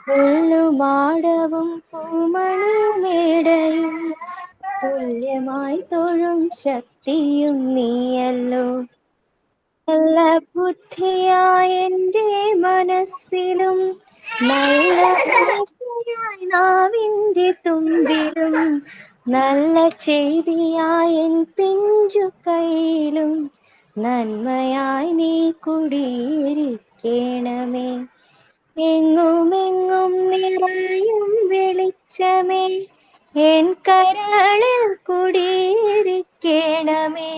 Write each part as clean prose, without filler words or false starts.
പുല്ലുമാടവും പൂമണിമേടയും തുല്യമായി തൊഴും ശക്തിയും നീയല്ലോ. നല്ല ബുദ്ധിയായ എൻ്റെ മനസ്സിലും നല്ല ഭാഷയായി നാവിൻ്റെ തുമ്പിലും നല്ല ചെയ്തിയായ എൻ പിഞ്ചു കയ്യിലും നന്മയായി നീ കുടിയിരിക്കണമേ. എങ്ങുമെങ്ങും നിറയും വെളിച്ചമേ എൻ കരളിൽ കുടിയിരിക്കണമേ.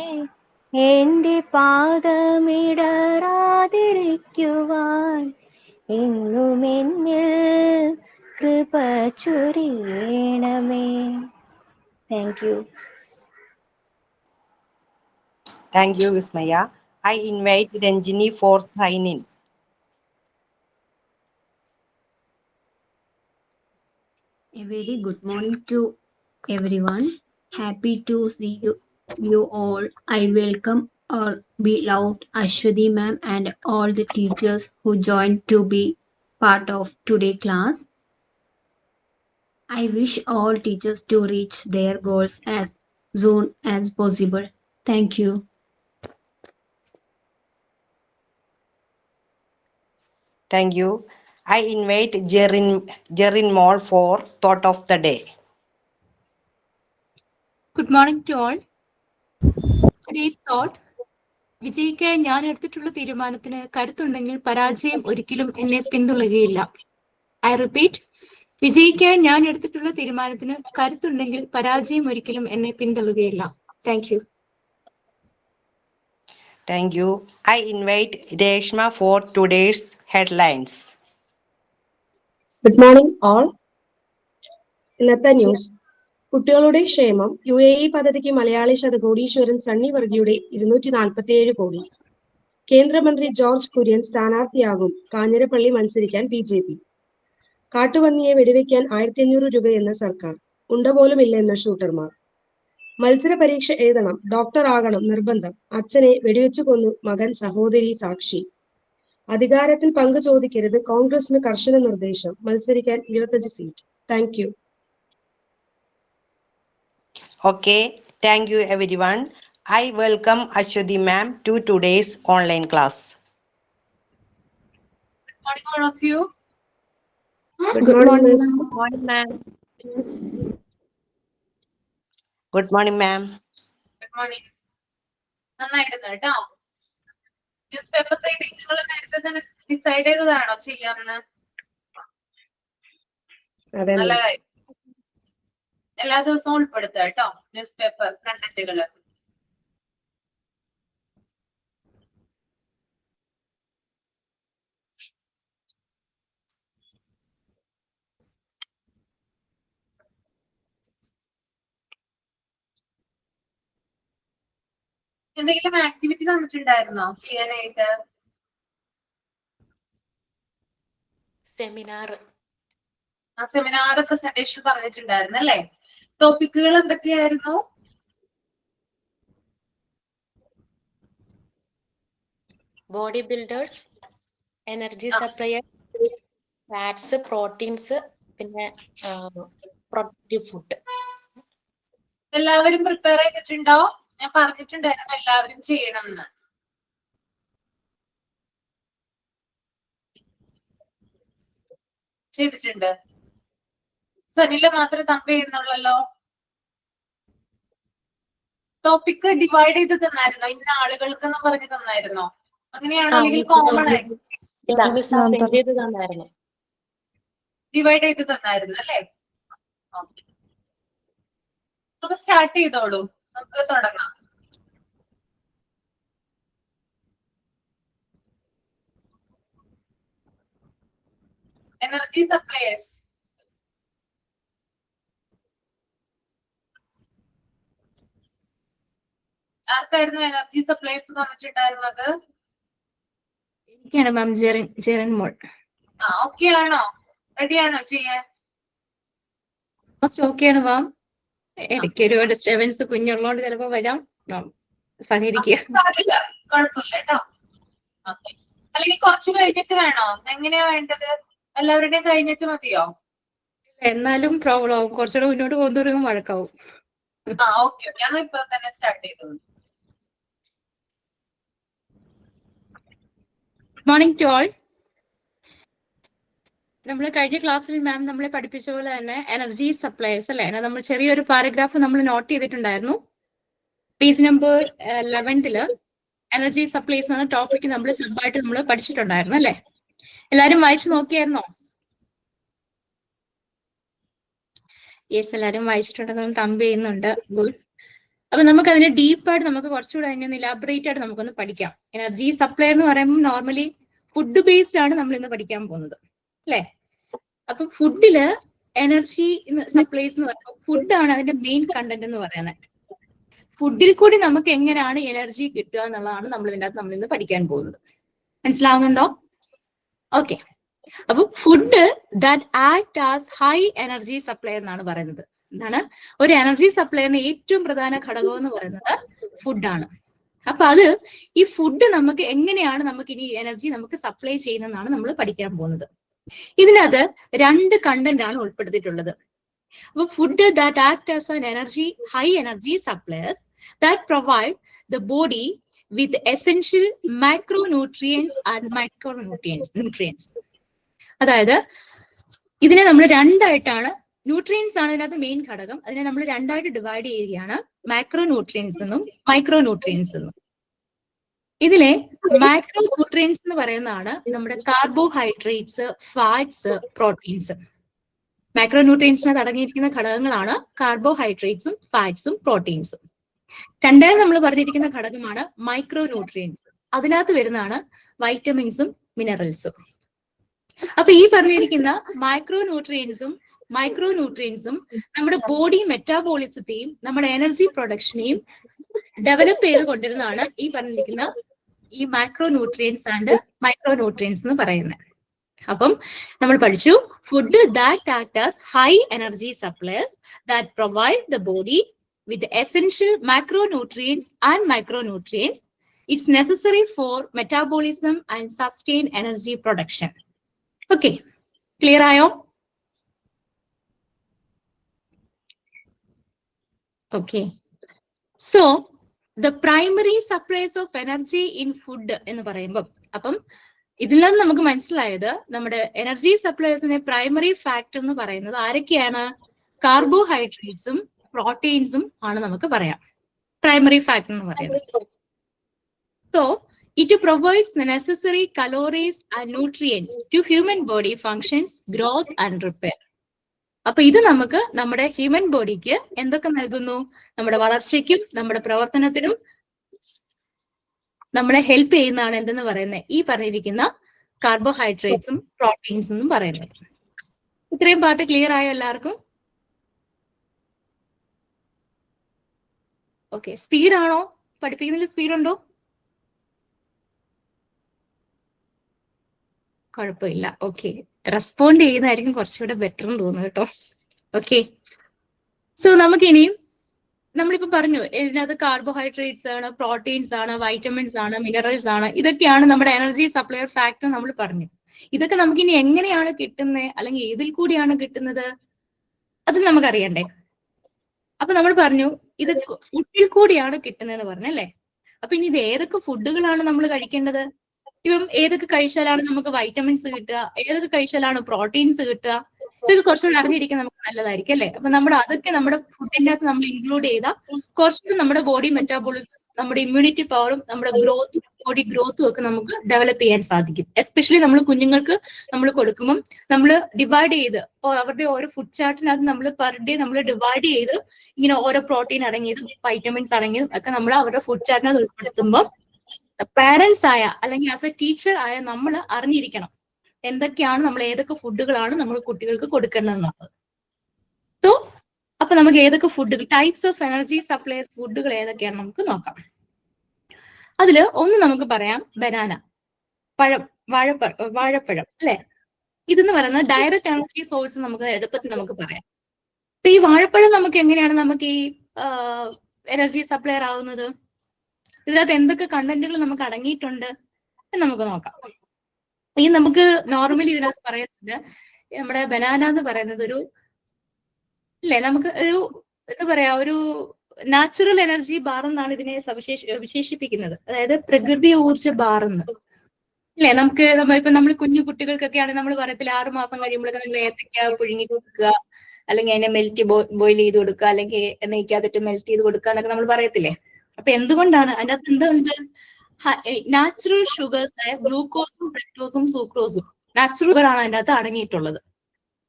എൻ്റെ പാദമിടറാതിരിക്കുവാൻ എന്നും എന്നിൽ കൃപ ചൊരിയണമേ. Thank you. Thank you, Vismaya. I invite Ranjini for sign-in. A very good morning to everyone. Happy to see you all. I welcome our beloved Ashwati ma'am and all the teachers who joined to be part of today's class. I wish all teachers to reach their goals as soon as possible. Thank you. Thank you. I invite Jerin Mall for thought of the day. Good morning to all. Today's thought: വിജയിക്കാൻ ഞാൻ എടുത്തിട്ടുള്ള തീരുമാനത്തിന് കരുത്തുണ്ടെങ്കിൽ പരാജയം ഒരിക്കലും എന്നെ പിന്തുടരുകയില്ല. I repeat, വിജയിക്കാൻ ഞാൻ എടുത്തിട്ടുള്ള തീരുമാനത്തിന് കരുത്തുണ്ടെങ്കിൽ പരാജയം ഒരിക്കലും എന്നെ പിന്തുടരുകയില്ല. Thank you. Thank you. I invite Reshma for today's headlines. Good morning all. ഇന്നത്തെ ന്യൂസ്: കുട്ടികളുടെ ക്ഷേമം UAE പദ്ധതിക്ക് മലയാളി ശതകോടീശ്വരൻ സണ്ണി വർഗിയുടെ 247 കോടി. കേന്ദ്രമന്ത്രി ജോർജ് കുര്യൻ സ്ഥാനാർത്ഥിയാകും. കാഞ്ഞിരപ്പള്ളി മത്സരിക്കാൻ BJP. കാട്ടുപന്നിയെ വെടിവെക്കാൻ 1500 രൂപയെന്ന സർക്കാർ. ഉണ്ട പോലും ഇല്ലെന്ന ഷൂട്ടർമാർ. മത്സര പരീക്ഷ എഴുതണം, ഡോക്ടർ ആകണം നിർബന്ധം. അച്ഛനെ വെടിവെച്ചു കൊന്നു മകൻ, സഹോദരി സാക്ഷി. അധികാരത്തിൽ പങ്കു ചോദിക്കരുത്, കോൺഗ്രസിന് കർശന നിർദ്ദേശം. മത്സരിക്കാൻ 25 seat. Thank you. Okay, thank you everyone. I welcome Ashwati ma'am to today's online class. Good morning, all of you. Good morning, miss. Good morning, ma'am. Good morning, ma'am. Good morning. നന്നായിരുന്നു കേട്ടോ. News paper reading നിങ്ങൾ നേരത്തെ തന്നെ decide ചെയ്തതാണോ ചെയ്യാമെന്ന്? നല്ല കാര്യം. എല്ലാ ദിവസവും ഉൾപ്പെടുത്തുക കേട്ടോ ന്യൂസ് പേപ്പർ കണ്ടന്റുകൾ. എന്തെങ്കിലും ആക്ടിവിറ്റി തന്നിട്ടുണ്ടായിരുന്നോ ചെയ്യാനായിട്ട്? സെമിനാർ പ്രസന്റേഷൻ പറഞ്ഞിട്ടുണ്ടായിരുന്നു അല്ലേ? ടോപ്പിക്കുകൾ എന്തൊക്കെയായിരുന്നു? Body builders, energy supplier, fats, proteins, പിന്നെ പ്രൊഡക്റ്റീവ് ഫുഡ്. എല്ലാവരും പ്രിപ്പയർ ചെയ്തിട്ടുണ്ടോ? ഞാൻ പറഞ്ഞിട്ടുണ്ടായിരുന്നു എല്ലാവരും ചെയ്യണം എന്ന്. ചെയ്തിട്ടുണ്ട്. സനില മാത്രമേ തമ്പ് ചെയ്യുന്നുള്ളല്ലോ. ടോപ്പിക് ഡിവൈഡ് ചെയ്ത് തന്നായിരുന്നോ? ഇന്ന ആളുകൾക്കെന്ന് പറഞ്ഞു തന്നായിരുന്നോ? അങ്ങനെയാണോ? അല്ലെങ്കിൽ കോമൺ ആയിട്ട് ഡിവൈഡ് ചെയ്ത് തന്നായിരുന്നു അല്ലേ? അപ്പൊ സ്റ്റാർട്ട് ചെയ്തോളൂ, നമുക്ക് തുടങ്ങാം. Energy suppliers. ആർക്കായിരുന്നു എനർജി സപ്ലൈസ് തന്നിട്ടുണ്ടായിരുന്നത്? എനിക്കാണ് മാം. ജെറിൻ മോൾ. ഓക്കെ ആണോ? റെഡി ആണോ ചെയ്യാൻ? ഓക്കെയാണ് മാം. എനിക്ക് ഒരു ഡിസ്റ്റർബൻസ് കുഞ്ഞുള്ളതുകൊണ്ട് ചിലപ്പോ വരാം. സഹകരിക്കുക. കുഴപ്പമില്ല കേട്ടോ. അല്ലെങ്കിൽ കുറച്ച് കഴിഞ്ഞിട്ട് വേണോ? എങ്ങനെയാ വേണ്ടത്? എല്ലാവരുടെയും കഴിഞ്ഞിട്ട് മതിയോ? എന്നാലും പ്രോബ്ലം ആവും, കുറച്ചുകൂടെ മുന്നോട്ട് പോകുന്നവരും വഴക്കാവും. ഓക്കെ ഞാൻ ഇപ്പൊ തന്നെ സ്റ്റാർട്ട് ചെയ്തോളൂ. Morning to all. നമ്മൾ കഴിഞ്ഞ ക്ലാസ്സിൽ മാം നമ്മളെ പഠിപ്പിച്ച പോലെ തന്നെ എനർജി സപ്ലൈസ് അല്ലെ, നമ്മൾ ചെറിയൊരു പാരഗ്രാഫ് നമ്മൾ നോട്ട് ചെയ്തിട്ടുണ്ടായിരുന്നു. പേജ് നമ്പർ 11 എനർജി സപ്ലൈസ് എന്ന ടോപ്പിക് നമ്മൾ സബായിട്ട് നമ്മൾ പഠിച്ചിട്ടുണ്ടായിരുന്നു അല്ലെ. എല്ലാരും വായിച്ചു നോക്കിയായിരുന്നോ? യെസ്, എല്ലാരും വായിച്ചിട്ടുണ്ടെന്ന് തമ്പ് ചെയ്യുന്നുണ്ട്. ഗുഡ്. അപ്പൊ നമുക്ക് അതിന് ഡീപ്പായിട്ട് നമുക്ക് കുറച്ചുകൂടെ അതിനെ ഇലാബറേറ്റ് ആയിട്ട് നമുക്കൊന്ന് പഠിക്കാം. എനർജി സപ്ലൈ എന്ന് പറയുമ്പോൾ നോർമലി ഫുഡ് ബേസ്ഡ് ആണ് നമ്മൾ ഇന്ന് പഠിക്കാൻ പോകുന്നത് അല്ലെ. അപ്പൊ ഫുഡില് എനർജി സപ്ലൈസ് എന്ന് പറയുമ്പോൾ ഫുഡാണ് അതിന്റെ മെയിൻ കണ്ടന്റ് എന്ന് പറയുന്നത്. ഫുഡിൽ കൂടി നമുക്ക് എങ്ങനെയാണ് എനർജി കിട്ടുക എന്നുള്ളതാണ് നമ്മൾ ഇതിനകത്ത് നമ്മൾ ഇന്ന് പഠിക്കാൻ പോകുന്നത്. മനസ്സിലാവുന്നുണ്ടോ? ഓക്കെ. അപ്പൊ food that act as high energy supply എന്നാണ് പറയുന്നത്. എന്താണ്? ഒരു എനർജി സപ്ലൈറിന് ഏറ്റവും പ്രധാന ഘടകം എന്ന് പറയുന്നത് ഫുഡാണ്. അപ്പൊ അത് ഈ ഫുഡ് നമുക്ക് എങ്ങനെയാണ് നമുക്ക് ഇനി എനർജി നമുക്ക് സപ്ലൈ ചെയ്യുന്നതെന്നാണ് നമ്മൾ പഠിക്കാൻ പോകുന്നത്. ഇതിനകത്ത് 2 കണ്ടന്റ് ആണ് ഉൾപ്പെടുത്തിയിട്ടുള്ളത്. അപ്പൊ food that act as an energy high energy supplies that provide the body with essential micronutrients and nutrients. അതായത് ഇതിനെ നമ്മൾ രണ്ടായിട്ടാണ്, ന്യൂട്രിയൻസ് ആണ് ഇതിനകത്ത് മെയിൻ ഘടകം. അതിനെ നമ്മൾ രണ്ടായിട്ട് ഡിവൈഡ് ചെയ്യുകയാണ്, മൈക്രോ ന്യൂട്രിയൻസ് എന്നും മൈക്രോ ന്യൂട്രിയൻസ് എന്നും. ഇതിലെ മൈക്രോ ന്യൂട്രിയൻസ് എന്ന് പറയുന്നതാണ് നമ്മുടെ കാർബോഹൈഡ്രേറ്റ്സ്, ഫാറ്റ്സ്, പ്രോട്ടീൻസ്. മൈക്രോ ന്യൂട്രിയൻസിനകത്ത് അടങ്ങിയിരിക്കുന്ന ഘടകങ്ങളാണ് കാർബോഹൈഡ്രേറ്റ്സും ഫാറ്റ്സും പ്രോട്ടീൻസും. രണ്ടാമത് നമ്മൾ പറഞ്ഞിരിക്കുന്ന ഘടകമാണ് മൈക്രോ ന്യൂട്രിയൻസ്. അതിനകത്ത് വരുന്നതാണ് വൈറ്റമിൻസും മിനറൽസും. അപ്പൊ ഈ പറഞ്ഞിരിക്കുന്ന മൈക്രോ ന്യൂട്രിയൻസും നമ്മുടെ ബോഡി മെറ്റാബോളിസത്തെയും നമ്മുടെ എനർജി പ്രൊഡക്ഷനെയും ഡെവലപ്പ് ചെയ്ത് കൊണ്ടിരുന്നതാണ് ഈ പറഞ്ഞിരിക്കുന്ന ഈ micro nutrients and micro nutrients എന്ന് പറയുന്നത്. അപ്പം നമ്മൾ പഠിച്ചു food that act as high energy supplies that provide the body with essential micronutrients and micronutrients. It's necessary for metabolism and sustain energy production. Okay, clear ആയോ? Okay. So the primary supplies of energy in food എന്ന് പറയുമ്പോൾ, അപ്പം ഇതിൽ നിന്ന് നമുക്ക് മനസ്സിലായത് നമ്മുടെ energy സപ്ലൈസിന്റെ primary factor എന്ന് പറയുന്നത് ആരൊക്കെയാണ്? കാർബോഹൈഡ്രേറ്റ്സും പ്രോട്ടീൻസും ആണ് നമുക്ക് പറയാം പ്രൈമറി ഫാക്ടർ എന്ന് പറയുന്നത്. So it provides the necessary calories and nutrients to human body functions, growth and repair. അപ്പൊ ഇത് നമുക്ക് നമ്മുടെ ഹ്യൂമൻ ബോഡിക്ക് എന്തൊക്കെ നൽകുന്നു? നമ്മുടെ വളർച്ചയ്ക്കും നമ്മുടെ പ്രവർത്തനത്തിനും നമ്മളെ ഹെൽപ്പ് ചെയ്യുന്നതാണ് എന്തെന്ന് പറയുന്നത് ഈ പറഞ്ഞിരിക്കുന്ന കാർബോഹൈഡ്രേറ്റ്സും പ്രോട്ടീൻസും എന്നും പറയുന്നത്. ഇത്രയും പാർട്ട് ക്ലിയർ ആയോ എല്ലാവർക്കും? ഓക്കെ. സ്പീഡാണോ? പഠിപ്പിക്കുന്നതിൽ സ്പീഡുണ്ടോ? കുഴപ്പമില്ല. ഓക്കെ, റെസ്പോണ്ട് ചെയ്യുന്നതായിരിക്കും കുറച്ചുകൂടെ ബെറ്റർ എന്ന് തോന്നുന്നു കേട്ടോ. ഓക്കെ. സോ നമുക്കിനിയും നമ്മളിപ്പോ പറഞ്ഞു ഇതിനകത്ത് കാർബോഹൈഡ്രേറ്റ്സ് ആണ്, പ്രോട്ടീൻസ് ആണ്, വൈറ്റമിൻസ് ആണ്, മിനറൽസ് ആണ്. ഇതൊക്കെയാണ് നമ്മുടെ എനർജി സപ്ലൈ ഫാക്ടർ നമ്മൾ പറഞ്ഞു. ഇതൊക്കെ നമുക്കിനി എങ്ങനെയാണ് കിട്ടുന്നത്, അല്ലെങ്കിൽ ഏതിൽ കൂടിയാണ് കിട്ടുന്നത്, അത് നമുക്കറിയണ്ടേ. അപ്പൊ നമ്മൾ പറഞ്ഞു ഇത് ഫുഡിൽ കൂടിയാണ് കിട്ടുന്നതെന്ന് പറഞ്ഞല്ലേ. അപ്പൊ ഇനി ഇത് ഏതൊക്കെ ഫുഡുകളാണ് നമ്മൾ കഴിക്കേണ്ടത്? ഇപ്പം ഏതൊക്കെ കഴിച്ചാലാണ് നമുക്ക് വൈറ്റമിൻസ് കിട്ടുക, ഏതൊക്കെ കഴിച്ചാലാണ് പ്രോട്ടീൻസ് കിട്ടുക, ഇതൊക്കെ കുറച്ചുകൂടി അറിഞ്ഞിരിക്കാൻ നമുക്ക് നല്ലതായിരിക്കും അല്ലെ. അപ്പൊ നമ്മൾ അതൊക്കെ നമ്മുടെ ഫുഡിന്റെ അകത്ത് നമ്മൾ ഇൻക്ലൂഡ് ചെയ്താൽ കുറച്ചുകൂടി നമ്മുടെ ബോഡി മെറ്റാബോളിസം, നമ്മുടെ ഇമ്മ്യൂണിറ്റി പവറും നമ്മുടെ ഗ്രോത്തും ബോഡി ഗ്രോത്തും ഒക്കെ നമുക്ക് ഡെവലപ്പ് ചെയ്യാൻ സാധിക്കും. എസ്പെഷ്യലി നമ്മൾ കുഞ്ഞുങ്ങൾക്ക് നമ്മൾ കൊടുക്കുമ്പോൾ നമ്മൾ ഡിവൈഡ് ചെയ്ത് അവരുടെ ഓരോ ഫുഡ് ചാർട്ടിനകത്ത് നമ്മൾ പെർ ഡേ നമ്മൾ ഡിവൈഡ് ചെയ്ത് ഇങ്ങനെ ഓരോ പ്രോട്ടീൻ അടങ്ങിയതും വൈറ്റമിൻസ് അടങ്ങിയതും ഒക്കെ നമ്മൾ അവരുടെ ഫുഡ് ചാർട്ടിനകത്ത് ഉൾപ്പെടുത്തുമ്പോൾ പാരന്റ്സ് ആയ അല്ലെങ്കിൽ ആസ് എ ടീച്ചർ ആയ നമ്മൾ അറിഞ്ഞിരിക്കണം എന്തൊക്കെയാണ് നമ്മൾ ഏതൊക്കെ ഫുഡുകളാണ് നമ്മൾ കുട്ടികൾക്ക് കൊടുക്കേണ്ടതെന്നുള്ളത്. സോ അപ്പൊ നമുക്ക് ഏതൊക്കെ ഫുഡുകൾ, ടൈപ്സ് ഓഫ് എനർജി സപ്ലൈസ് ഫുഡുകൾ ഏതൊക്കെയാണ് നമുക്ക് നോക്കാം. അതില് ഒന്ന് നമുക്ക് പറയാം ബനാന, വാഴപ്പഴം അല്ലെ. ഇതെന്ന് പറയുന്നത് ഡയറക്റ്റ് എനർജി സോഴ്സ് നമുക്ക് എളുപ്പത്തിൽ നമുക്ക് പറയാം. അപ്പൊ ഈ വാഴപ്പഴം നമുക്ക് എങ്ങനെയാണ് നമുക്ക് ഈ എനർജി സപ്ലൈ ആവുന്നത്? ഇതിനകത്ത് എന്തൊക്കെ കണ്ടന്റുകൾ നമുക്ക് അടങ്ങിയിട്ടുണ്ട് എന്ന് നമുക്ക് നോക്കാം. ഈ നമുക്ക് നോർമലി ഇതിനകത്ത് പറയുന്നത് നമ്മുടെ ബനാന എന്ന് പറയുന്നത് ഒരു ഇല്ലേ നമുക്ക് ഒരു എന്താ പറയാ ഒരു നാച്ചുറൽ എനർജി ബാർ എന്നാണ് ഇതിനെ വിശേഷിപ്പിക്കുന്നത്. അതായത് പ്രകൃതി ഊർജ്ജ ബാർ എന്ന് ഇല്ലേ. നമുക്ക് ഇപ്പൊ നമ്മൾ കുഞ്ഞു കുട്ടികൾക്കൊക്കെ ആണെങ്കിൽ നമ്മൾ പറയത്തില്ല 6 മാസം കഴിയുമ്പോഴൊക്കെ നമ്മൾ ഏത്തക്ക പുഴുങ്ങി കൊടുക്കുക, അല്ലെങ്കിൽ അതിനെ മെൽറ്റ് ബോയിൽ ചെയ്ത് കൊടുക്കുക, അല്ലെങ്കിൽ നെയ്ക്കകത്തിട്ട് മെൽറ്റ് ചെയ്ത് കൊടുക്കുക എന്നൊക്കെ നമ്മൾ പറയത്തില്ലേ. അപ്പൊ എന്തുകൊണ്ടാണ് അതിനകത്ത് എന്തുണ്ട്? നാച്ചുറൽ ഷുഗേഴ്സ് ആയ ഗ്ലൂക്കോസും ഫ്രക്ടോസും സൂക്രോസും നാച്ചുറൽ ഷുഗർ ആണ് അതിനകത്ത് അടങ്ങിയിട്ടുള്ളത്.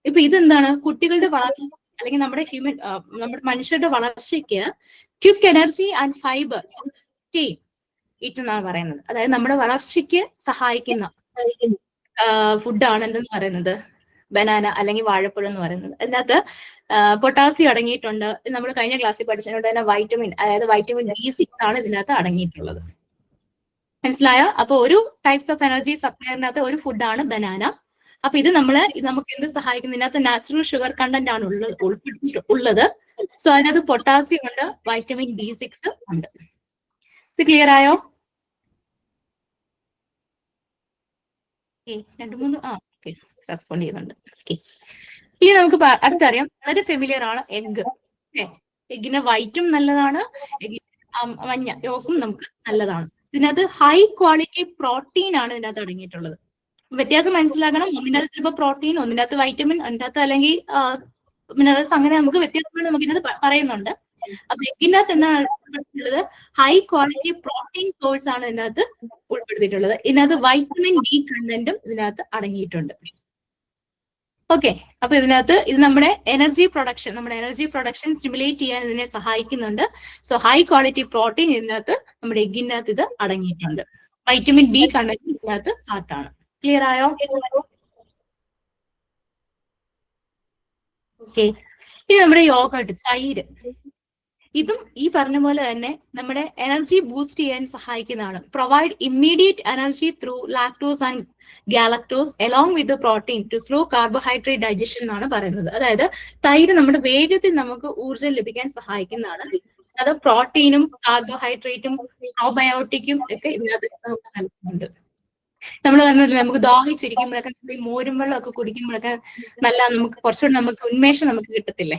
ഇപ്പൊ ഇതെന്താണ് കുട്ടികളുടെ വളർച്ച അല്ലെങ്കിൽ നമ്മുടെ മനുഷ്യരുടെ വളർച്ചയ്ക്ക് ക്വിക്ക് എനർജി ആൻഡ് ഫൈബർ എന്നാണ് പറയുന്നത്. അതായത് നമ്മുടെ വളർച്ചയ്ക്ക് സഹായിക്കുന്ന ഫുഡാണ് എന്തെന്ന് പറയുന്നത് ബനാന അല്ലെങ്കിൽ വാഴപ്പഴം എന്ന് പറയുന്നത്. അതിനകത്ത് പൊട്ടാസ്യം അടങ്ങിയിട്ടുണ്ട്. നമ്മൾ കഴിഞ്ഞ ക്ലാസ്സിൽ പഠിച്ചതുകൊണ്ട് തന്നെ വൈറ്റമിൻ, അതായത് വൈറ്റമിൻ B6 ആണ് ഇതിനകത്ത് അടങ്ങിയിട്ടുള്ളത്. മനസ്സിലായോ? അപ്പൊ ഒരു ടൈപ്സ് ഓഫ് എനർജി സപ്ലയറിനകത്ത് ഒരു ഫുഡാണ് ബനാന. അപ്പൊ ഇത് നമുക്ക് എന്ത് സഹായിക്കുന്നു? ഇതിനകത്ത് നാച്ചുറൽ ഷുഗർ കണ്ടന്റ് ആണ് ഉള്ളത്. സോ അതിനകത്ത് പൊട്ടാസ്യം ഉണ്ട്, വൈറ്റമിൻ B6 ഉണ്ട്. ഇത് ക്ലിയർ ആയോ? ഓക്കെ, റെസ്പോണ്ട് ചെയ്യുന്നുണ്ട്. ഓക്കെ, ഇനി നമുക്ക് അടുത്തറിയാം, വളരെ ഫെമിലിയർ ആണ് എഗ്. എഗ്ഗിന് വൈറ്റും നല്ലതാണ്, മഞ്ഞ യോക്കും നമുക്ക് നല്ലതാണ്. ഇതിനകത്ത് ഹൈ ക്വാളിറ്റി പ്രോട്ടീൻ ആണ് ഇതിനകത്ത് അടങ്ങിയിട്ടുള്ളത്. വ്യത്യാസം മനസ്സിലാക്കണം. ഒന്നിനകത്ത് ചിലപ്പോൾ പ്രോട്ടീൻ, ഒന്നിനകത്ത് വൈറ്റമിൻ, ഒന്നിനകത്ത് അല്ലെങ്കിൽ മിനറൽസ്, അങ്ങനെ നമുക്ക് വ്യത്യാസങ്ങൾ നമുക്ക് ഇതിനകത്ത് പറയുന്നുണ്ട്. അപ്പൊ എഗ്ഗിനകത്ത് എന്താണ് ഉൾപ്പെടുത്തിയിട്ടുള്ളത്? ഹൈ ക്വാളിറ്റി പ്രോട്ടീൻ സോഴ്സ് ആണ് ഇതിനകത്ത് ഉൾപ്പെടുത്തിയിട്ടുള്ളത്. ഇതിനകത്ത് വൈറ്റമിൻ B കണ്ടന്റും ഇതിനകത്ത് അടങ്ങിയിട്ടുണ്ട്. ഓക്കെ, അപ്പൊ ഇതിനകത്ത് ഇത് നമ്മുടെ എനർജി പ്രൊഡക്ഷൻ സ്റ്റിമുലേറ്റ് ചെയ്യാൻ ഇതിനെ സഹായിക്കുന്നുണ്ട്. സോ ഹൈ ക്വാളിറ്റി പ്രോട്ടീൻ ഇതിനകത്ത് നമ്മുടെ എഗ്ഗിനകത്ത് ഇത് അടങ്ങിയിട്ടുണ്ട്. വൈറ്റമിൻ B കണ്ടന്റ് ഇതിനകത്ത് പാർട്ടാണ്. ക്ലിയർ ആയോ? ഓക്കെ, ഇനി നമ്മുടെ യോഗട്ട്, തൈര്. ഇതും ഈ പറഞ്ഞ പോലെ തന്നെ നമ്മുടെ എനർജി ബൂസ്റ്റ് ചെയ്യാൻ സഹായിക്കുന്നതാണ്. Provide immediate energy through lactose and galactose along with protein to slow carbohydrate digestion എന്നാണ് പറയുന്നത്. അതായത് തൈര് നമ്മുടെ വേഗത്തിൽ നമുക്ക് ഊർജ്ജം ലഭിക്കാൻ സഹായിക്കുന്നതാണ്. അത് പ്രോട്ടീനും കാർബോഹൈഡ്രേറ്റും പ്രോബയോട്ടിക്കും ഒക്കെ ഇതിനകത്ത് നമുക്ക് നൽകുന്നുണ്ട്. നമ്മൾ പറഞ്ഞില്ലേ, നമുക്ക് ദാഹിച്ചിരിക്കുമ്പോഴൊക്കെ ഈ മോരും വെള്ളം ഒക്കെ കുടിക്കുമ്പോഴൊക്കെ നമുക്ക് കുറച്ചുകൂടി നമുക്ക് ഉന്മേഷം നമുക്ക് കിട്ടത്തില്ലേ,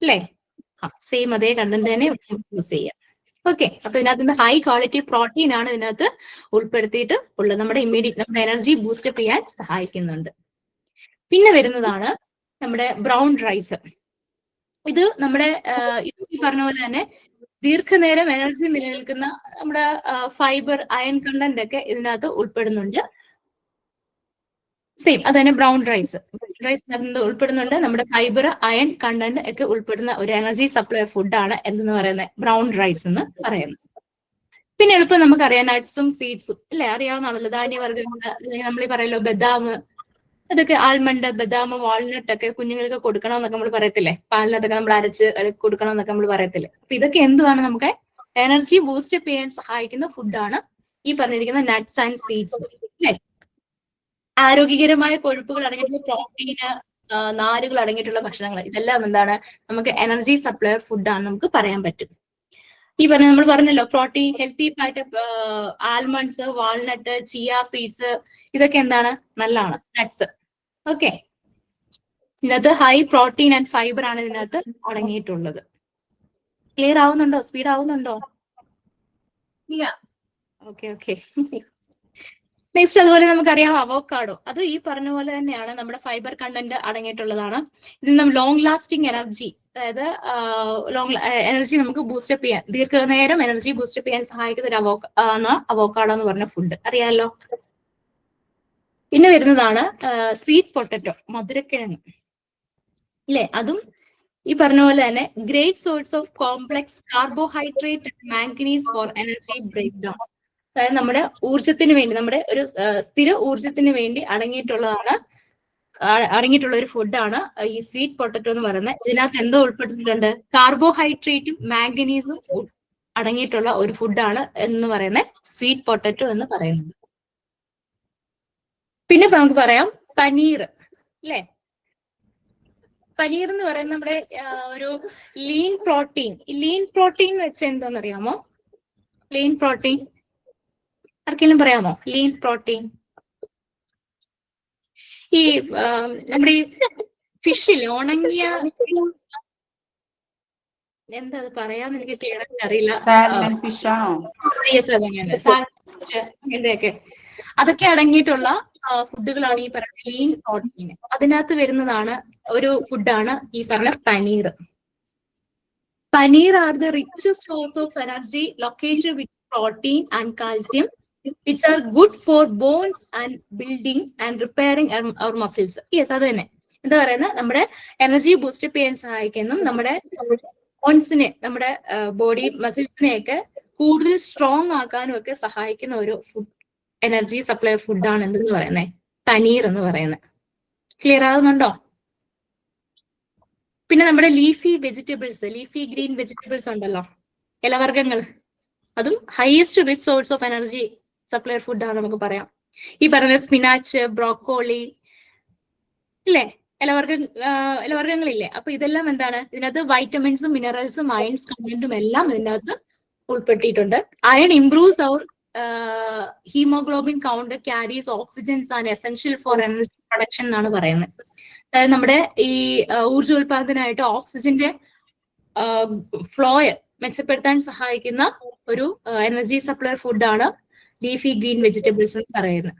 അല്ലേ? സെയിം അതേ കണ്ടന്റ് തന്നെ യൂസ് ചെയ്യാം. ഓക്കെ, അപ്പൊ ഇതിനകത്ത് ഹൈ ക്വാളിറ്റി പ്രോട്ടീൻ ആണ് ഇതിനകത്ത് ഉൾപ്പെടുത്തിയിട്ട് ഉള്ളത്. നമ്മുടെ എനർജി ബൂസ്റ്റപ്പ് ചെയ്യാൻ സഹായിക്കുന്നുണ്ട്. പിന്നെ വരുന്നതാണ് നമ്മുടെ ബ്രൗൺ റൈസ്. ഇത് നമ്മുടെ ഈ പറഞ്ഞ പോലെ തന്നെ ദീർഘനേരം എനർജി നിലനിൽക്കുന്ന നമ്മുടെ ഫൈബർ, അയൺ കണ്ടന്റ് ഒക്കെ ഇതിനകത്ത് ഉൾപ്പെടുന്നുണ്ട്. സെയിം അത് തന്നെ ബ്രൗൺ റൈസ് ഉൾപ്പെടുന്നുണ്ട്. നമ്മുടെ ഫൈബർ, അയൺ കണ്ടന്റ് ഒക്കെ ഉൾപ്പെടുന്ന ഒരു എനർജി സപ്ലയർ ഫുഡാണ് എന്തെന്ന് പറയുന്നത് ബ്രൗൺ റൈസ് എന്ന് പറയുന്നത്. പിന്നെ എളുപ്പം നമുക്കറിയാം നട്ട്സും സീഡ്സും അല്ലെ, അറിയാവുന്നതാണല്ലോ. ധാന്യവർഗ്ഗങ്ങൾ, അല്ലെങ്കിൽ നമ്മൾ പറയല്ലോ ബദാം, അതൊക്കെ ആൽമണ്ട്, ബദാം, വാൾനട്ട് ഒക്കെ കുഞ്ഞുങ്ങൾക്ക് കൊടുക്കണം എന്നൊക്കെ നമ്മൾ പറയത്തില്ലേ. പാലിനകത്തൊക്കെ നമ്മൾ അരച്ച് കൊടുക്കണം എന്നൊക്കെ നമ്മൾ പറയത്തില്ലേ. അപ്പൊ ഇതൊക്കെ എന്തുവാണ്? നമുക്ക് എനർജി ബൂസ്റ്റപ്പ് ചെയ്യാൻ സഹായിക്കുന്ന ഫുഡാണ് ഈ പറഞ്ഞിരിക്കുന്ന നട്ട്സ് ആൻഡ് സീഡ്സ് അല്ലെ. ആരോഗ്യകരമായ കൊഴുപ്പുകൾ അടങ്ങിയിട്ടുള്ള പ്രോട്ടീന്, നാരുകൾ അടങ്ങിയിട്ടുള്ള ഭക്ഷണങ്ങൾ, ഇതെല്ലാം എന്താണ്? നമുക്ക് എനർജി സപ്ലയർ ഫുഡാണ് നമുക്ക് പറയാൻ പറ്റും. ഈ നമ്മൾ പറഞ്ഞല്ലോ protein, healthy fat, almonds, walnut, chia seeds, ഇതൊക്കെ എന്താണ്? നല്ലതാണ്, നട്ട്സ്. ഓക്കെ, ഇതിനകത്ത് ഹൈ പ്രോട്ടീൻ ആൻഡ് ഫൈബർ ആണ് ഇതിനകത്ത് അടങ്ങിയിട്ടുള്ളത്. ക്ലിയർ ആവുന്നുണ്ടോ? സ്പീഡ് ആവുന്നുണ്ടോ? Okay okay. നെക്സ്റ്റ് അതുപോലെ നമുക്കറിയാം അവോക്കാഡോ. അത് ഈ പറഞ്ഞ പോലെ തന്നെയാണ്, നമ്മുടെ ഫൈബർ കണ്ടന്റ് അടങ്ങിയിട്ടുള്ളതാണ്. ഇതിൽ നമ്മൾ ലോങ് ലാസ്റ്റിംഗ് എനർജി, അതായത് എനർജി നമുക്ക് ബൂസ്റ്റപ്പ് ചെയ്യാൻ, ദീർഘനേരം എനർജി ബൂസ്റ്റപ്പ് ചെയ്യാൻ സഹായിക്കുന്ന ഒരു അവോക്കാഡോ എന്ന് പറഞ്ഞ ഫുഡ് അറിയാമല്ലോ. പിന്നെ വരുന്നതാണ് സ്വീറ്റ് പൊട്ടറ്റോ, മധുരക്കിഴങ്ങ് ഇല്ലേ. അതും ഈ പറഞ്ഞ പോലെ തന്നെ great source of complex carbohydrate, manganese for energy break down. അതായത് നമ്മുടെ ഊർജത്തിന് വേണ്ടി, നമ്മുടെ ഒരു സ്ഥിര ഊർജത്തിന് വേണ്ടി അടങ്ങിയിട്ടുള്ള ഒരു ഫുഡാണ് ഈ സ്വീറ്റ് പൊട്ടറ്റോ എന്ന് പറയുന്നത്. ഇതിനകത്ത് എന്തോ ഉൾപ്പെട്ടിട്ടുണ്ട്? കാർബോഹൈഡ്രേറ്റും മാംഗനീസും അടങ്ങിയിട്ടുള്ള ഒരു ഫുഡാണ് എന്ന് പറയുന്നത് സ്വീറ്റ് പൊട്ടറ്റോ എന്ന് പറയുന്നത്. പിന്നെ നമുക്ക് പറയാം പനീർ അല്ലേ. പനീർ എന്ന് പറയുന്നത് നമ്മുടെ ഒരു ലീൻ പ്രോട്ടീൻ. ഈ ലീൻ പ്രോട്ടീൻ വെച്ച് എന്താണെന്നറിയാമോ? ലീൻ പ്രോട്ടീൻ ആർക്കെങ്കിലും പറയാമോ? Lean protein. ഈ നമ്മുടെ ഈ ഫിഷില് ഉണങ്ങിയ എന്താ അത് പറയാന്ന് എനിക്ക് ക്ലിയർ അറിയില്ല. സാൽമൺ ഫിഷ് ആണോ? അങ്ങനെയൊക്കെ അതൊക്കെ അടങ്ങിയിട്ടുള്ള ഫുഡുകളാണ് ഈ പറയുന്ന ലീൻ പ്രോട്ടീൻ. അതിനകത്ത് വരുന്നതാണ് ഒരു ഫുഡാണ് ഈ പറഞ്ഞ paneer. Paneer are the richest source of energy located with protein and calcium which are good for bones and building and repairing our muscles. Yes, അത് തന്നെ. എന്താ പറയുന്നത്, നമ്മുടെ എനർജി ബൂസ്റ്റപ്പ് ചെയ്യാൻ സഹായിക്കുന്നു, നമ്മുടെ ബോൺസിനെ, നമ്മുടെ ബോഡി മസിൽസിനെയൊക്കെ കൂടുതൽ സ്ട്രോങ് ആക്കാനും ഒക്കെ സഹായിക്കുന്ന ഒരു ഫുഡ്, എനർജി സപ്ലൈ ഫുഡാണ് എന്തെന്ന് പറയുന്നത്, പനീർ എന്ന് പറയുന്നത്. ക്ലിയർ ആകുന്നുണ്ടോ? പിന്നെ നമ്മുടെ leafy vegetables, leafy green vegetables ഉണ്ടല്ലോ, ഇലവർഗ്ഗങ്ങൾ, അതും highest rich source of energy supply ഫുഡാണ് നമുക്ക് പറയാം. ഈ പറഞ്ഞ സ്പിനാച്ച്, ബ്രോക്കോളി ഇല്ലേ, ഇലവർഗ്ഗങ്ങളില്ലേ. അപ്പൊ ഇതെല്ലാം എന്താണ്, ഇതിനകത്ത് വൈറ്റമിൻസും മിനറൽസും അയൺസ് കണ്ടന്റും എല്ലാം ഇതിനകത്ത് ഉൾപ്പെട്ടിട്ടുണ്ട്. Iron improves our haemoglobin count, carries oxygens and essential for energy production എന്നാണ് പറയുന്നത്. അതായത് നമ്മുടെ ഈ ഊർജ്ജോൽപാദനമായിട്ട് ഓക്സിജന്റെ ഫ്ലോയെ മെച്ചപ്പെടുത്താൻ സഹായിക്കുന്ന ഒരു എനർജി സപ്ലൈ ഫുഡാണ് ലീഫി ഗ്രീൻ വെജിറ്റബിൾസ് എന്ന് പറയുന്നത്.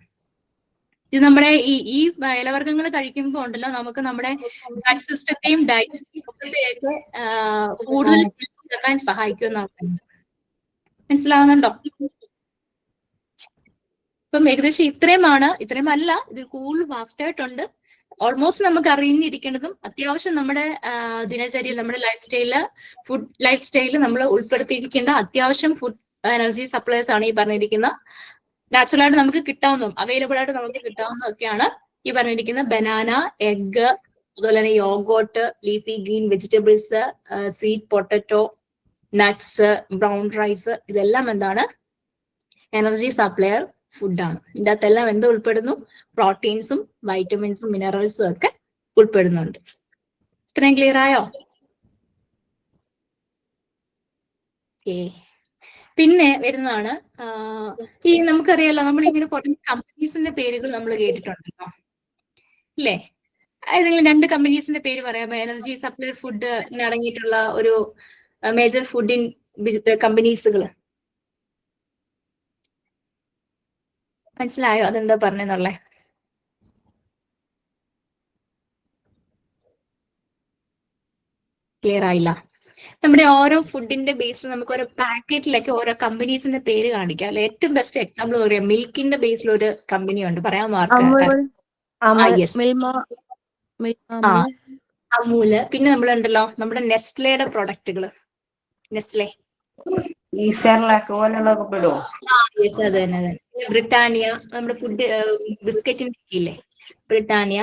ഇത് നമ്മുടെ ഈ ഇലവർഗ്ഗങ്ങൾ കഴിക്കുമ്പോൾ ഉണ്ടല്ലോ, നമുക്ക് നമ്മുടെ ഗട്ട് സിസ്റ്റത്തെയും ഡൈജസ്റ്റീവ് സിസ്റ്റത്തെയൊക്കെ കൂടുതൽ ഉണ്ടാക്കാൻ സഹായിക്കുമെന്നാണ് പറയുന്നത്. മനസ്സിലാവുന്നുണ്ടോ? ഇപ്പം ഏകദേശം ഇത്രയുമല്ല, ഇതിൽ കൂടുതൽ വാസ്റ്റ് ആയിട്ടുണ്ട്. ഓൾമോസ്റ്റ് നമുക്ക് അറിഞ്ഞിരിക്കേണ്ടതും അത്യാവശ്യം നമ്മുടെ ദിനചര്യയിൽ, നമ്മുടെ ഫുഡ് ലൈഫ് സ്റ്റൈലിൽ നമ്മൾ ഉൾപ്പെടുത്തിയിരിക്കേണ്ട അത്യാവശ്യം ഫുഡ് എനർജി സപ്ലൈസ് ആണ് ഈ പറഞ്ഞിരിക്കുന്ന. നാച്ചുറൽ ആയിട്ട് നമുക്ക് കിട്ടാവുന്നതും അവൈലബിൾ ആയിട്ട് നമുക്ക് കിട്ടാവുന്നതൊക്കെയാണ് ഈ പറഞ്ഞിരിക്കുന്ന ബനാന, എഗ്, അതുപോലെ തന്നെ yogurt, leafy green vegetables, sweet potato, nuts, brown rice. ഇതെല്ലാം എന്താണ്, എനർജി സപ്ലയർ ഫുഡാണ്. ഇതിൻ്റെ അകത്തെല്ലാം എന്ത് ഉൾപ്പെടുന്നു? പ്രോട്ടീൻസും വൈറ്റമിൻസും മിനറൽസും ഒക്കെ ഉൾപ്പെടുന്നുണ്ട്. ഇത്രയും ക്ലിയർ ആയോ? പിന്നെ വരുന്നതാണ് ഈ നമുക്കറിയാലോ, നമ്മളിങ്ങനെ കുറേ കമ്പനീസിന്റെ പേരുകൾ നമ്മൾ കേട്ടിട്ടുണ്ടല്ലോ ഇല്ലേ? ഏതെങ്കിലും 2 കമ്പനീസിന്റെ പേര് പറയാമോ? എനർജി സപ്ലൈ ഫുഡ് അടങ്ങിയിട്ടുള്ള ഒരു മേജർ ഫുഡിൻ കമ്പനീസുകൾ മനസ്സിലായോ? അതെന്താ പറഞ്ഞെന്നുള്ളേ? ക്ലിയർ ആയില്ല? നമ്മുടെ ഓരോ ഫുഡിന്റെ ബേസിൽ നമുക്ക് ഓരോ പാക്കറ്റിലൊക്കെ ഓരോ കമ്പനീസിന്റെ പേര് കാണിക്കാം അല്ലെ? ഏറ്റവും ബെസ്റ്റ് എക്സാമ്പിൾ പറയാം, മിൽക്കിന്റെ ബേസിൽ ഒരു കമ്പനി ഉണ്ട്, പറയാമോ? അമൂല്. പിന്നെ നമ്മളുണ്ടല്ലോ നമ്മുടെ നെസ്ലയുടെ പ്രൊഡക്റ്റുകൾ, നെസ്ലെ, അത് തന്നെ. ബ്രിട്ടാനിയ, നമ്മുടെ ഫുഡ് ബിസ്ക്കറ്റിന്റെ ഇല്ലേ, ബ്രിട്ടാനിയ.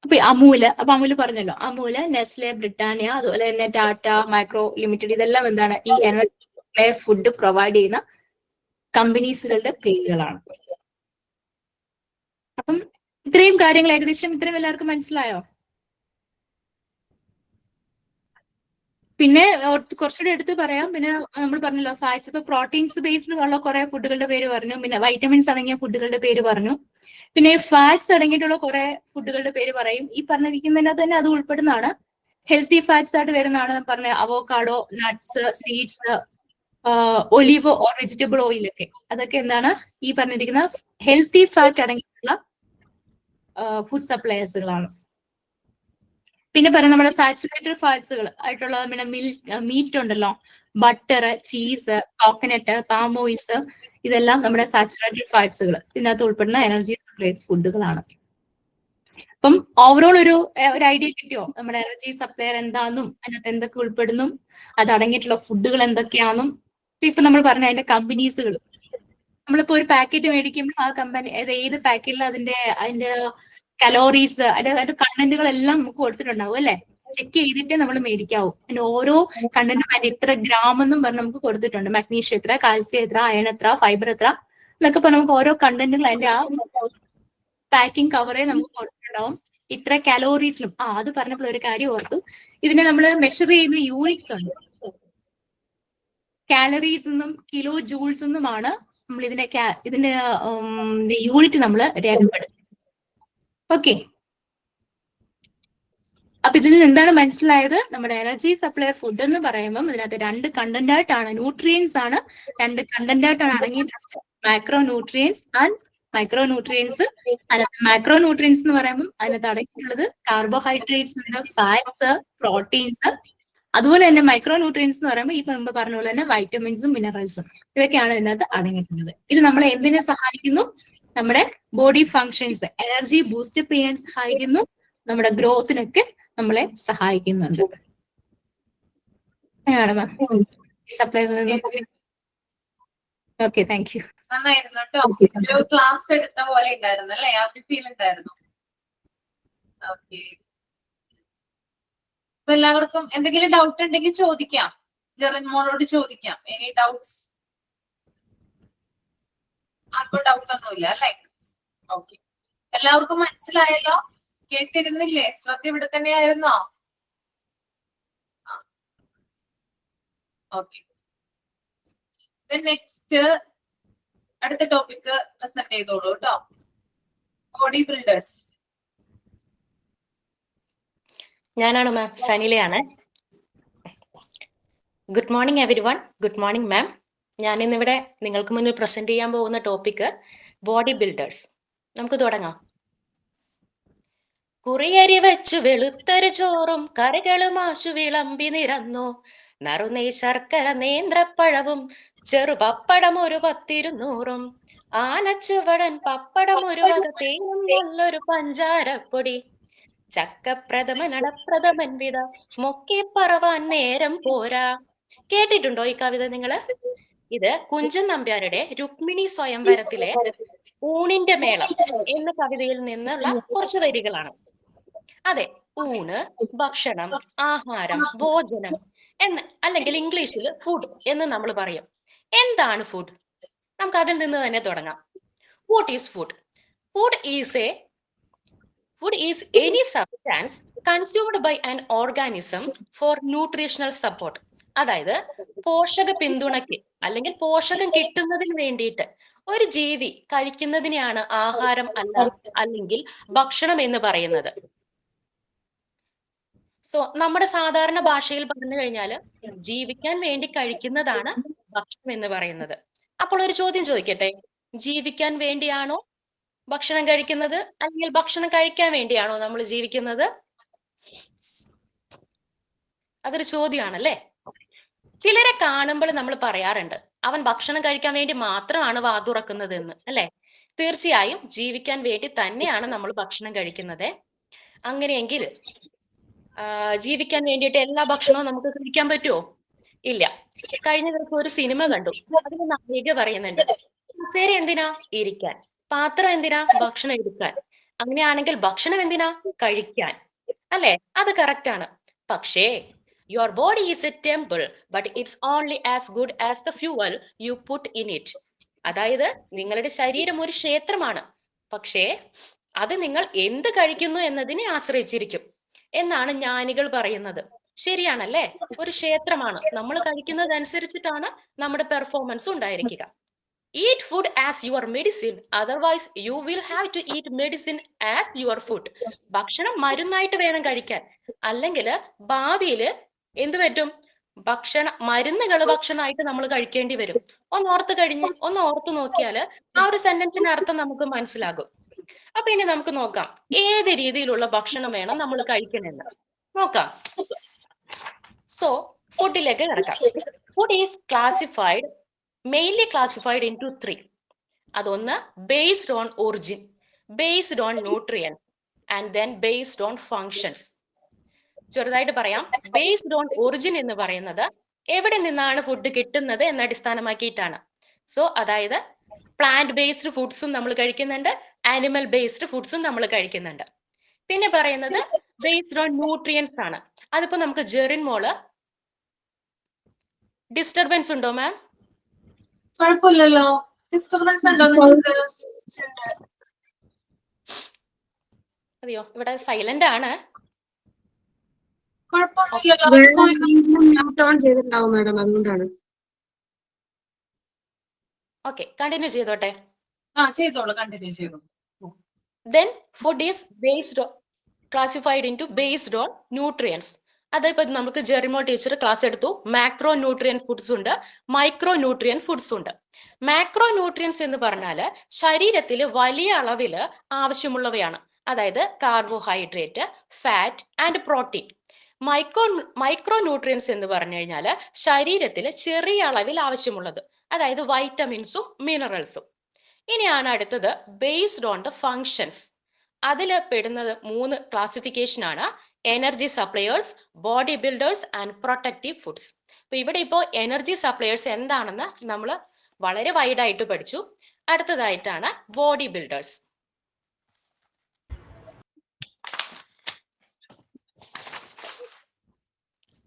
അപ്പൊ അമൂല് പറഞ്ഞല്ലോ, അമൂല്, നെസ്ലെ, ബ്രിട്ടാനിയ, അതുപോലെ തന്നെ ടാറ്റ, മൈക്രോ ലിമിറ്റഡ്, ഇതെല്ലാം എന്താണ്, ഈ എനർജി ഫുഡ് പ്രൊവൈഡ് ചെയ്യുന്ന കമ്പനീസുകളുടെ പേരുകളാണ്. അപ്പം ഇത്രയും കാര്യങ്ങൾ ഏകദേശം ഇത്രയും എല്ലാവർക്കും മനസ്സിലായോ? പിന്നെ കുറച്ചുകൂടെ എടുത്ത് പറയാം. പിന്നെ നമ്മൾ പറഞ്ഞല്ലോ ഫാറ്റ്സ്, ഇപ്പൊ പ്രോട്ടീൻസ് ബേസ്ഡിലുള്ള കുറെ ഫുഡുകളുടെ പേര് പറഞ്ഞു, പിന്നെ വൈറ്റമിൻസ് അടങ്ങിയ ഫുഡുകളുടെ പേര് പറഞ്ഞു, പിന്നെ ഫാറ്റ്സ് അടങ്ങിയിട്ടുള്ള കുറെ ഫുഡുകളുടെ പേര് പറയും. ഈ പറഞ്ഞിരിക്കുന്നതിനകത്ത് തന്നെ അത് ഉൾപ്പെടുന്നതാണ്. ഹെൽത്തി ഫാറ്റ്സ് ആയിട്ട് വരുന്നതാണ് പറഞ്ഞ avocado, nuts, seeds, olive or vegetable oil ഒക്കെ. അതൊക്കെ എന്താണ്, ഈ പറഞ്ഞിരിക്കുന്ന ഹെൽത്തി ഫാറ്റ് അടങ്ങിയിട്ടുള്ള ഫുഡ് സപ്ലൈസുകളാണ്. പിന്നെ പറയാം നമ്മുടെ സാച്ചുറേറ്റഡ് ഫാറ്റ്സുകൾ ആയിട്ടുള്ള പിന്നെ മീറ്റ് ഉണ്ടല്ലോ, butter, cheese, coconut, palm oils, ഇതെല്ലാം നമ്മുടെ സാച്ചുറേറ്റഡ് ഫാറ്റ്സുകൾ ഇതിനകത്ത് ഉൾപ്പെടുന്ന എനർജി സപ്ലൈസ് ഫുഡുകളാണ്. അപ്പം ഓവറോൾ ഒരു ഐഡിയ കിട്ടിയോ നമ്മുടെ എനർജി സപ്ലയർ എന്താണെന്നും അതിനകത്ത് എന്തൊക്കെ ഉൾപ്പെടുന്നു, അത് അടങ്ങിയിട്ടുള്ള ഫുഡുകൾ എന്തൊക്കെയാണെന്നും. ഇപ്പൊ നമ്മൾ പറഞ്ഞ അതിന്റെ കമ്പനീസുകൾ, നമ്മളിപ്പോ ഒരു പാക്കറ്റ് മേടിക്കുമ്പോൾ ആ കമ്പനി ഏത് പാക്കറ്റിൽ അതിന്റെ കലോറീസ്, അതിന്റെ കണ്ടന്റുകളെല്ലാം നമുക്ക് കൊടുത്തിട്ടുണ്ടാവും അല്ലെ? ചെക്ക് ചെയ്തിട്ടേ നമ്മൾ മേടിക്കാവൂ. അതിന്റെ ഓരോ കണ്ടന്റും അതിന്റെ ഇത്ര ഗ്രാം എന്നും പറഞ്ഞ് നമുക്ക് കൊടുത്തിട്ടുണ്ട്. മഗ്നീഷ്യം എത്ര, കാൽസ്യം എത്ര, അയൺ എത്ര, ഫൈബർ എത്ര എന്നൊക്കെ പറഞ്ഞ് നമുക്ക് ഓരോ കണ്ടന്റുകൾ അതിന്റെ ആ പാക്കിംഗ് കവറേ നമുക്ക് കൊടുത്തിട്ടുണ്ടാവും. ഇത്ര കലോറീസിലും. അത് പറഞ്ഞപ്പോൾ ഒരു കാര്യം ഓർത്തു, ഇതിനെ നമ്മൾ മെഷർ ചെയ്യുന്ന യൂണിറ്റ്സ് ഉണ്ട്. കാലറീസ് എന്നും കിലോ ജൂൾസ് എന്നുമാണ് നമ്മൾ ഇതിന്റെ യൂണിറ്റ് നമ്മൾ രേഖപ്പെടുത്തുന്നത്. ഓക്കെ, അപ്പൊ ഇതിൽ നിന്ന് എന്താണ് മനസ്സിലായത്? നമ്മുടെ എനർജി സപ്ലയർ ഫുഡ് എന്ന് പറയുമ്പോൾ ഇതിനകത്ത് രണ്ട് കണ്ടന്റ് ആയിട്ടാണ്, ന്യൂട്രിയൻസ് ആണ്, രണ്ട് കണ്ടന്റ് ആയിട്ടാണ് അടങ്ങിയിട്ടുള്ളത്, macro nutrients and micro nutrients. അതിനകത്ത് മാക്രോ ന്യൂട്രിയൻസ് എന്ന് പറയുമ്പോൾ അതിനകത്ത് അടങ്ങിയിട്ടുള്ളത് കാർബോഹൈഡ്രേറ്റ്സ് ഉണ്ട്, ഫാറ്റ്സ്, പ്രോട്ടീൻസ്. അതുപോലെ തന്നെ മൈക്രോ ന്യൂട്രിയൻസ് എന്ന് പറയുമ്പോൾ ഈ മുമ്പ് പറഞ്ഞ പോലെ തന്നെ വൈറ്റമിൻസും മിനറൽസും ഇതൊക്കെയാണ് ഇതിനകത്ത് അടങ്ങിയിട്ടുള്ളത്. ഇത് നമ്മളെ എന്തിനെ സഹായിക്കുന്നു? നമ്മുടെ ബോഡി ഫങ്ഷൻസ്, എനർജി ബൂസ്റ്റ് ചെയ്യാൻ സഹായിക്കുന്നു, നമ്മുടെ ഗ്രോത്തിനൊക്കെ നമ്മളെ സഹായിക്കുന്നുണ്ട്. Okay, thank U. നന്നായിരുന്നു കേട്ടോ. ഒരു ക്ലാസ് എടുത്ത പോലെ ഉണ്ടായിരുന്നു അല്ലേ? ആ ഒരു ഫീൽ ഉണ്ടായിരുന്നു. ഓക്കെ, അപ്പൊ എല്ലാവർക്കും എന്തെങ്കിലും ഡൗട്ട് ഉണ്ടെങ്കിൽ ചോദിക്കാം. ജെറിൻ മോളോട് ചോദിക്കാം. Any doubts? ആർക്കും ഡൗട്ട് ഒന്നുമില്ല അല്ലേ? ഓക്കെ, എല്ലാവർക്കും മനസ്സിലായല്ലോ? കേട്ടിരുന്നില്ലേ? ശ്രദ്ധ ഇവിടെ തന്നെയായിരുന്നോ? ഓക്കെ, നെക്സ്റ്റ് അടുത്ത ടോപ്പിക് പ്രസന്റ് ചെയ്തോളൂ കേട്ടോ. Body builders. ഞാനാണ് മാം, സനിലയാണ്. Good morning everyone. Good morning ma'am. ഞാനിന്നിവിടെ നിങ്ങൾക്ക് മുന്നിൽ പ്രസന്റ് ചെയ്യാൻ പോകുന്ന ടോപ്പിക് ബോഡി ബിൽഡേഴ്സ്. നമുക്ക് തുടങ്ങാം. കുറിയരി വെച്ചു വെളുത്തൊരു ചോറും കറികളും ആശു വിളമ്പി നിരന്നു, നറുനെയ് ശർക്കര നേന്ത്രപ്പഴവും ചെറുപപ്പടം ഒരു 10-200, ആനച്ചുവടൻ പപ്പടം ഒരു വക തേനും നല്ലൊരു പഞ്ചാരപ്പൊടി, ചക്കപ്രഥമൻ അടപ്രഥമൻ വിധ മൊക്കി പറവാൻ നേരം പോരാ. കേട്ടിട്ടുണ്ടോ ഈ കവിത നിങ്ങള്? ഇത് കുഞ്ചൻ നമ്പ്യാരുടെ രുക്മിണി സ്വയംവരത്തിലെ ഊണിന്റെ മേളം എന്ന കവിതയിൽ നിന്നുള്ള കുറച്ച് വരികളാണ്. അതെ, ഊണ്, ഭക്ഷണം, ആഹാരം, ഭോജനം എന്ന്, അല്ലെങ്കിൽ ഇംഗ്ലീഷിൽ ഫുഡ് എന്ന് നമ്മൾ പറയും. എന്താണ് ഫുഡ്? നമുക്ക് അതിൽ നിന്ന് തന്നെ തുടങ്ങാം. What is food? Food is any substance consumed by an organism for nutritional support. അതായത് പോഷക പിന്തുണയ്ക്ക് അല്ലെങ്കിൽ പോഷകം കിട്ടുന്നതിന് വേണ്ടിയിട്ട് ഒരു ജീവി കഴിക്കുന്നതിനെയാണ് ആഹാരം അല്ലെങ്കിൽ ഭക്ഷണം എന്ന് പറയുന്നത്. സോ നമ്മുടെ സാധാരണ ഭാഷയിൽ പറഞ്ഞു കഴിഞ്ഞാൽ ജീവിക്കാൻ വേണ്ടി കഴിക്കുന്നതാണ് ഭക്ഷണം എന്ന് പറയുന്നത്. അപ്പോൾ ഒരു ചോദ്യം ചോദിക്കട്ടെ, ജീവിക്കാൻ വേണ്ടിയാണോ ഭക്ഷണം കഴിക്കുന്നത്, അല്ലെങ്കിൽ ഭക്ഷണം കഴിക്കാൻ വേണ്ടിയാണോ നമ്മൾ ജീവിക്കുന്നത്? അതൊരു ചോദ്യമാണല്ലേ. ചിലരെ കാണുമ്പോൾ നമ്മൾ പറയാറുണ്ട്, അവൻ ഭക്ഷണം കഴിക്കാൻ വേണ്ടി മാത്രമാണ് വാതുറക്കുന്നത് എന്ന്, അല്ലെ? തീർച്ചയായും ജീവിക്കാൻ വേണ്ടി തന്നെയാണ് നമ്മൾ ഭക്ഷണം കഴിക്കുന്നത്. അങ്ങനെയെങ്കിൽ ജീവിക്കാൻ വേണ്ടിയിട്ട് എല്ലാ ഭക്ഷണവും നമുക്ക് കഴിക്കാൻ പറ്റുമോ? ഇല്ല. കഴിഞ്ഞ ദിവസം ഒരു സിനിമ കണ്ടു. അതിൽ നായിക പറയുന്നുണ്ട്, കസേര എന്തിനാ? ഇരിക്കാൻ. പാത്രം എന്തിനാ? ഭക്ഷണം എടുക്കാൻ. അങ്ങനെയാണെങ്കിൽ ഭക്ഷണം എന്തിനാ? കഴിക്കാൻ. അല്ലെ? അത് കറക്റ്റ് ആണ്. പക്ഷേ your body is A temple but it's only as good as the fuel you put in it. അതായത് നിങ്ങളുടെ ശരീരം ഒരു ക്ഷേത്രമാണ്, പക്ഷേ അത് നിങ്ങൾ എന്ത് കഴിക്കുന്നു എന്നതിനെ ആശ്രയിച്ചിരിക്കും എന്നാണ് ജ്ഞാനികൾ പറയുന്നത്. ശരിയാണല്ലേ? ഒരു ക്ഷേത്രമാണ്, നമ്മൾ കഴിക്കുന്നതനുസരിച്ചിട്ടാണ് നമ്മുടെ പെർഫോമൻസ് ഉണ്ടായിരിക്കുക. Eat food as your medicine, otherwise you will have to eat medicine as your food. ഭക്ഷണം മരുന്നായിട്ട് വേണം കഴിക്കാൻ, അല്ലെങ്കിൽ ഭാവിയിൽ എന്ത് പറ്റും? മരുന്നുകൾ ഭക്ഷണമായിട്ട് നമ്മൾ കഴിക്കേണ്ടി വരും. ഒന്ന് ഓർത്ത് നോക്കിയാൽ ആ ഒരു സെന്റൻസിന്റെ അർത്ഥം നമുക്ക് മനസ്സിലാകും. അപ്പൊ ഇനി നമുക്ക് നോക്കാം ഏത് രീതിയിലുള്ള ഭക്ഷണം വേണം നമ്മൾ കഴിക്കണമെന്ന് നോക്കാം. സോ ഫുഡിലേക്ക് കിടക്കാം. Food is mainly classified into 3. അതൊന്ന് based on origin, based on nutrients, and then based on functions. ചെറുതായിട്ട് പറയാം. based on origin എന്ന് പറയുന്നത് എവിടെ നിന്നാണ് ഫുഡ് കിട്ടുന്നത് എന്ന അടിസ്ഥാനമാക്കിയിട്ടാണ്. സോ അതായത് പ്ലാന്റ് ബേസ്ഡ് ഫുഡ്സും നമ്മൾ കഴിക്കുന്നുണ്ട്, ആനിമൽ ബേസ്ഡ് ഫുഡ്സും നമ്മൾ കഴിക്കുന്നുണ്ട്. പിന്നെ പറയുന്നത് ബേസ്ഡ് ഓൺ ന്യൂട്രിയൻസ് ആണ്. അതിപ്പോ നമുക്ക് ജെറിൻ മോള് ഡിസ്റ്റർബൻസ് ഉണ്ടോ മാം? കുഴപ്പമില്ലല്ലോ. ഡിസ്റ്റർബൻസ് ഉണ്ടോ? അതെയോ, ഇവിടെ സൈലന്റ് ആണ്. കുഴപ്പമൊന്നുമില്ലല്ലോ. മ്യൂട്ട് ഓൺ ചെയ്തിട്ടുണ്ടാവും മാഡം, അതുകൊണ്ടാണ്. ഓക്കെ, കണ്ടിന്യൂ ചെയ്തോട്ടെ. ചെയ്തോളൂ, കണ്ടിന്യൂ ചെയ്തോളൂ. Then food is classified into based on nutrients. അതിപ്പോ നമുക്ക് ജെറിമോ ടീച്ചർ ക്ലാസ് എടുത്തു. മാക്രോ ന്യൂട്രിയൻ ഫുഡ്സ് ഉണ്ട്, മൈക്രോ ന്യൂട്രിയൻ ഫുഡ്സ് ഉണ്ട്. മാക്രോ ന്യൂട്രിയൻസ് എന്ന് പറഞ്ഞാൽ ശരീരത്തിൽ വലിയ അളവിൽ ആവശ്യമുള്ളവയാണ്. അതായത് carbohydrate, fat and protein. Micro nutrients എന്ന് പറഞ്ഞു കഴിഞ്ഞാൽ ശരീരത്തിൽ ചെറിയ അളവിൽ ആവശ്യമുള്ളത്, അതായത് വൈറ്റമിൻസും മിനറൽസും. ഇനിയാണ് അടുത്തത് ബേസ്ഡ് ഓൺ ദ ഫങ്ഷൻസ്. അതിൽ പെടുന്നത് 3 ക്ലാസിഫിക്കേഷൻ ആണ്: energy suppliers, body builders and protective foods. അപ്പൊ ഇവിടെ ഇപ്പോൾ എനർജി സപ്ലയേഴ്സ് എന്താണെന്ന് നമ്മൾ വളരെ വൈഡായിട്ട് പഠിച്ചു. അടുത്തതായിട്ടാണ് ബോഡി ബിൽഡേഴ്സ്.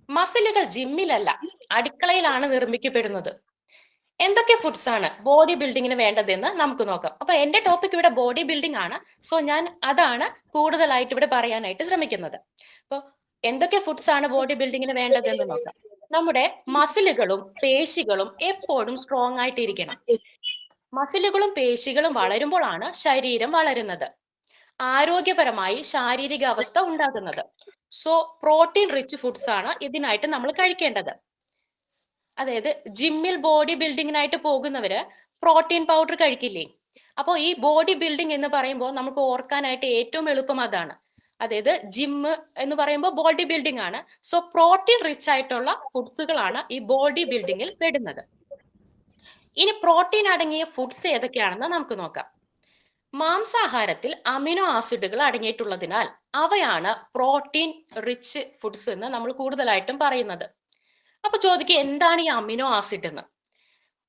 മസിലുകൾ ജിമ്മിലല്ല, അടുക്കളയിലാണ് നിർമ്മിക്കപ്പെടുന്നത്. എന്തൊക്കെ ഫുഡ്സ് ആണ് ബോഡി ബിൽഡിങ്ങിന് വേണ്ടതെന്ന് നമുക്ക് നോക്കാം. അപ്പൊ എന്റെ ടോപ്പിക് ഇവിടെ ബോഡി ബിൽഡിംഗ് ആണ്. സോ ഞാൻ അതാണ് കൂടുതലായിട്ട് ഇവിടെ പറയാനായിട്ട് ശ്രമിക്കുന്നത്. അപ്പോൾ എന്തൊക്കെ ഫുഡ്സ് ആണ് ബോഡി ബിൽഡിങ്ങിന് വേണ്ടതെന്ന് നോക്കാം. നമ്മുടെ മസിലുകളും പേശികളും എപ്പോഴും സ്ട്രോങ് ആയിട്ടിരിക്കണം. മസിലുകളും പേശികളും വളരുമ്പോഴാണ് ശരീരം വളരുന്നത്, ആരോഗ്യപരമായി ശാരീരിക അവസ്ഥ ഉണ്ടാകുന്നത്. സോ പ്രോട്ടീൻ റിച്ച് ഫുഡ്സ് ആണ് ഇതിനായിട്ട് നമ്മൾ കഴിക്കേണ്ടത്. അതായത് ജിമ്മിൽ ബോഡി ബിൽഡിങ്ങിനായിട്ട് പോകുന്നവര് പ്രോട്ടീൻ പൗഡർ കഴിക്കില്ലേ? അപ്പോൾ ഈ ബോഡി ബിൽഡിംഗ് എന്ന് പറയുമ്പോൾ നമുക്ക് ഓർക്കാനായിട്ട് ഏറ്റവും എളുപ്പം അതാണ്. അതായത് ജിമ്മ് എന്ന് പറയുമ്പോൾ ബോഡി ബിൽഡിംഗ് ആണ്. സോ പ്രോട്ടീൻ റിച്ച് ആയിട്ടുള്ള ഫുഡ്സുകളാണ് ഈ ബോഡി ബിൽഡിങ്ങിൽ പെടുന്നത്. ഇനി പ്രോട്ടീൻ അടങ്ങിയ ഫുഡ്സ് ഏതൊക്കെയാണെന്ന് നമുക്ക് നോക്കാം. മാംസാഹാരത്തിൽ അമിനോ ആസിഡുകൾ അടങ്ങിയിട്ടുള്ളതിനാൽ അവയാണ് പ്രോട്ടീൻ റിച്ച് ഫുഡ്സ് എന്ന് നമ്മൾ കൂടുതലായിട്ടും പറയുന്നത്. അപ്പൊ ചോദിക്കുക, എന്താണ് ഈ അമിനോ ആസിഡ് എന്ന്?